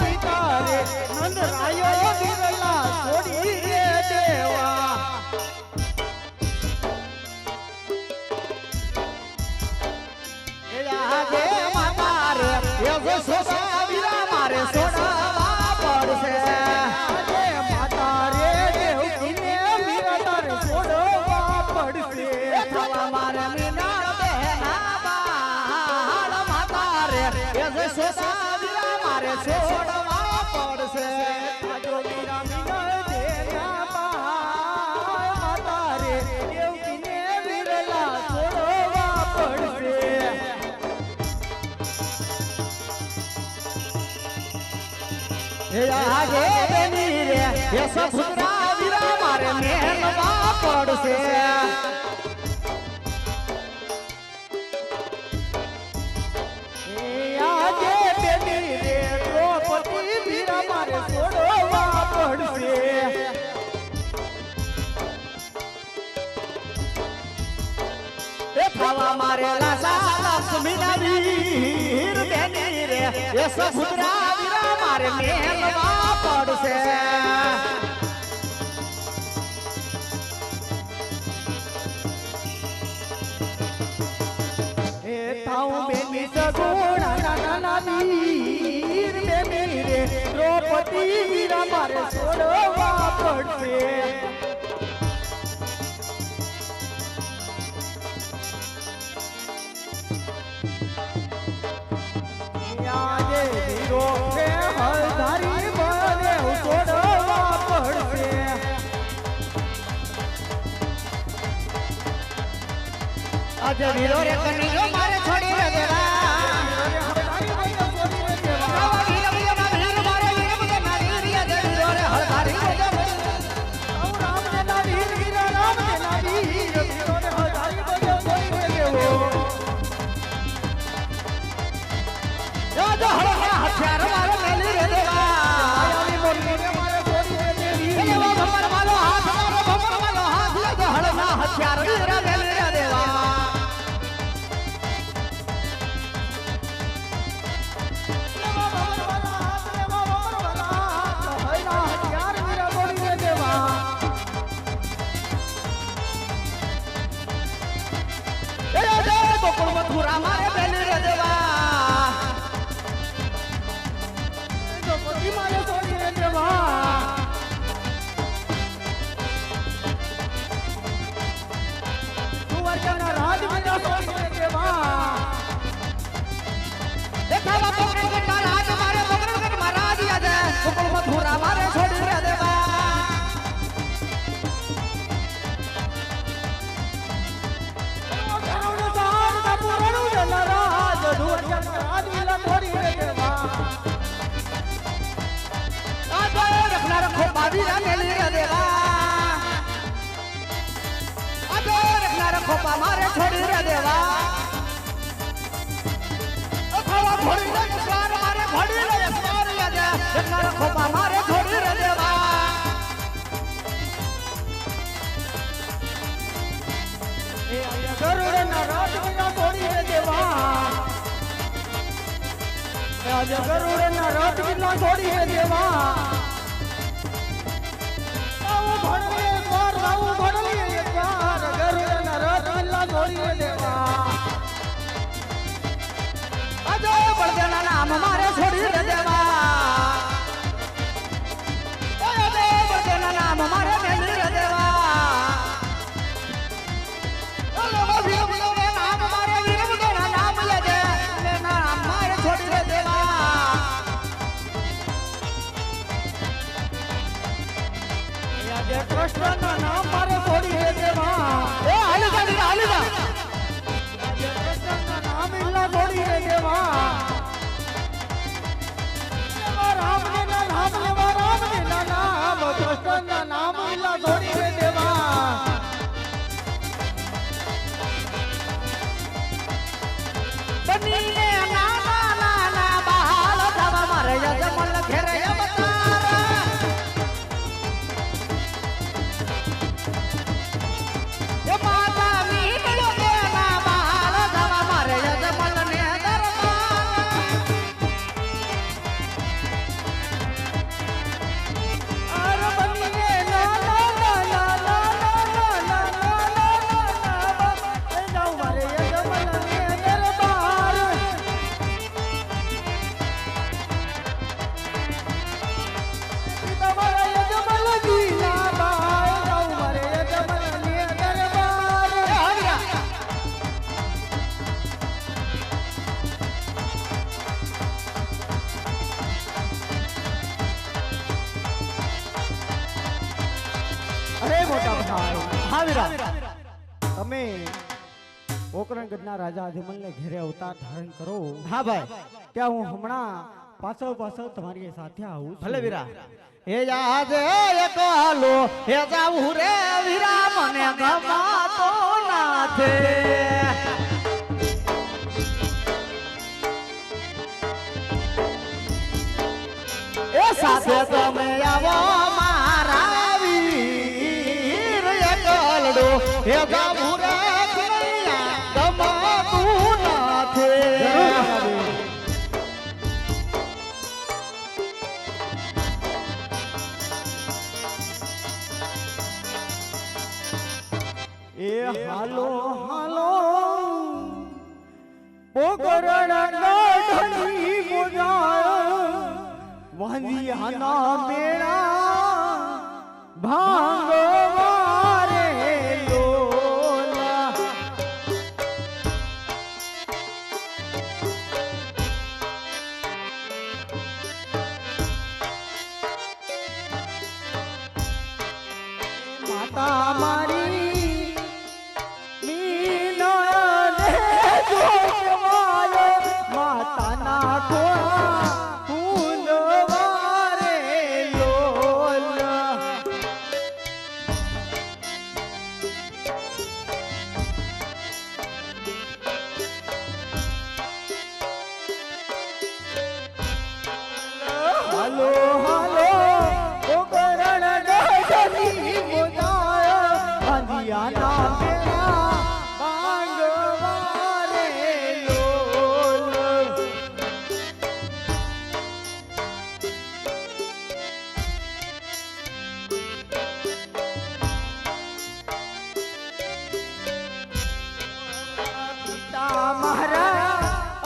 S4: પિતા રે નંદરાયો બિરલા છોડી રે દેવા.
S2: એ આજે માતા રે એવો સોસા વીરા મારે છોડવા પડશે.
S4: આજે માતા રે દેવકીને વીરા તારે છોડવા પડશે.
S2: એ થવા મારે મીનાર બહેના બાળ માતા રે એવો સોસા વીરા મારે છોડવા પડશે.
S4: આજો વીરા મિનળ દેના બાળ માતા રે દેવકીને વીરલા છોડવા પડશે.
S2: એ આજે બેની રે એ સસુરા વીરા મારે મેલવા પડશે.
S4: એ આજે બેની રે દ્રૌપદી વીરા મારે છોડવા પડશે.
S2: એ થવા મારે લાસા લક્ષ્મીના વીર બેની રે એ સસુરા વીરા મારે મેલવા પડશે.
S4: એ થાઉ બેની સગુણા નાના નાની બેની રે દ્રૌપદી વીરા મારે છોડવા પડશે. આજે વીરો રે હળધારી મને છોડવા પડશે.
S2: આજે વીરો રે કનૈયો મારે છોડી રે દેવા. વીર વીર મારે વીર બગના વીર દે વીરો રે હળધારી બજે.
S4: રામ ને ના વીર વીરા રામ ને ના વીર વીરો ને હળધારી બજે છોડી દેવો.
S2: જો જો હળહળ હથિયાર મારે મેલી રે દેવા.
S4: આયાની મોરલીને મારે છોડી દેવી.
S2: એ દેવો ભમર વાલો હાથ મારો ભમર વાલો હાથ લે જો હળના હથિયાર વીરા મેલી રે દેવા. ખોપા મારે છોડી રે દેવા ખાવા ઘોડી લે સ્વાર મારે ઘોડી લે સ્વાર યાદે એકલા ખોપા મારે છોડી રે દેવા એ આયા ગરુડના રાજ વિના છોડી રે દેવા એ આયા ગરુડના રાજ વિના છોડી રે દેવા આવું ભણવે સ્વાર આવું ભણવે એકવાર ગરુડના રાજ વિના છોડી રે દેવા અજો બળદેના નામ મારે છોડી રે દેવા અજો બળદેના નામ મારે મેલી રે દેવા ઓલો વીર વીરના નામ મારે વીર વીરના નામ લેજે ને નામ મારે છોડી રે દેવા આજે કૃષ્ણના નામ મારે છોડી રે દેવા એ હાલી જા આજે કૃષ્ણના નામ ઇલ્લા છોડી રે દેવા રામ ને નામ કૃષ્ણના નામ ઇલ્લા છોડી રે દેવા બનીને નાના નાના બહાલ થવા મારે યજમલ ઘેરે અવતાર એ માતા મીઠો દેના બહાલ થવા મારે યજમલ ને દરબાર અર બનીને નાના નાના જાઉં મારે યજમલ ને દરબાર તમારા યજમલ જીના બાય જાઉં મારે યજમલ ને દરબાર અરે મોટા ભાઈ હા વીરા તમે પોકરણગઢના રાજા અજમલને ઘેરે અવતાર ધારણ કરો
S4: હા ભાઈ
S2: ત્યાં હું હમણાં પાછળ તમારી સાથે આવું છું.
S4: ભલે વીરા
S2: હે જાજે એક હાલો હે જાવું રે વીરા મને ગમાતો નાથે એ સાથે તમે આવો મારા વીર એક હાલડો હે જાવું રે કનૈયા ગમાતું નાથે એ હાલો હાલો પોકરણ ગઢની મોજા વાંદિયાના મેળા ભાંગવારે લોલા માતા મારી માતાના ખોળા ફૂલવારે લોલ હાલો હાલો પોકરણ ગઢની મોજાય અંધિયાના મેળા ભાંગવારે લોલ પિતા મારા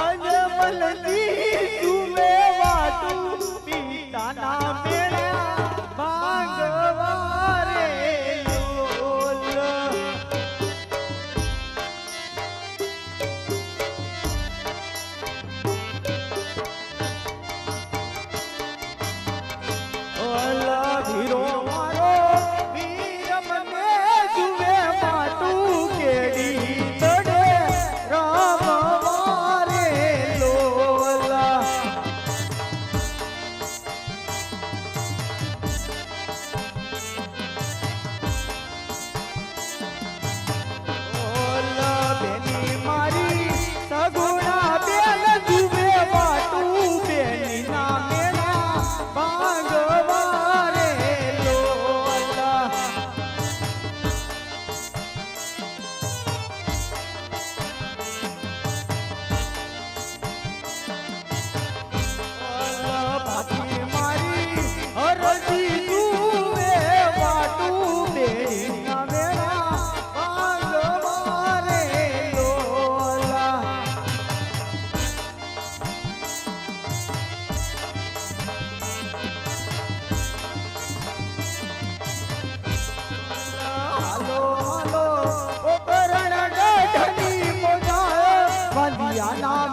S2: અજમલજી તુમે વાટું પિતાના મેળા ભાંગવારે લોલ
S4: નાના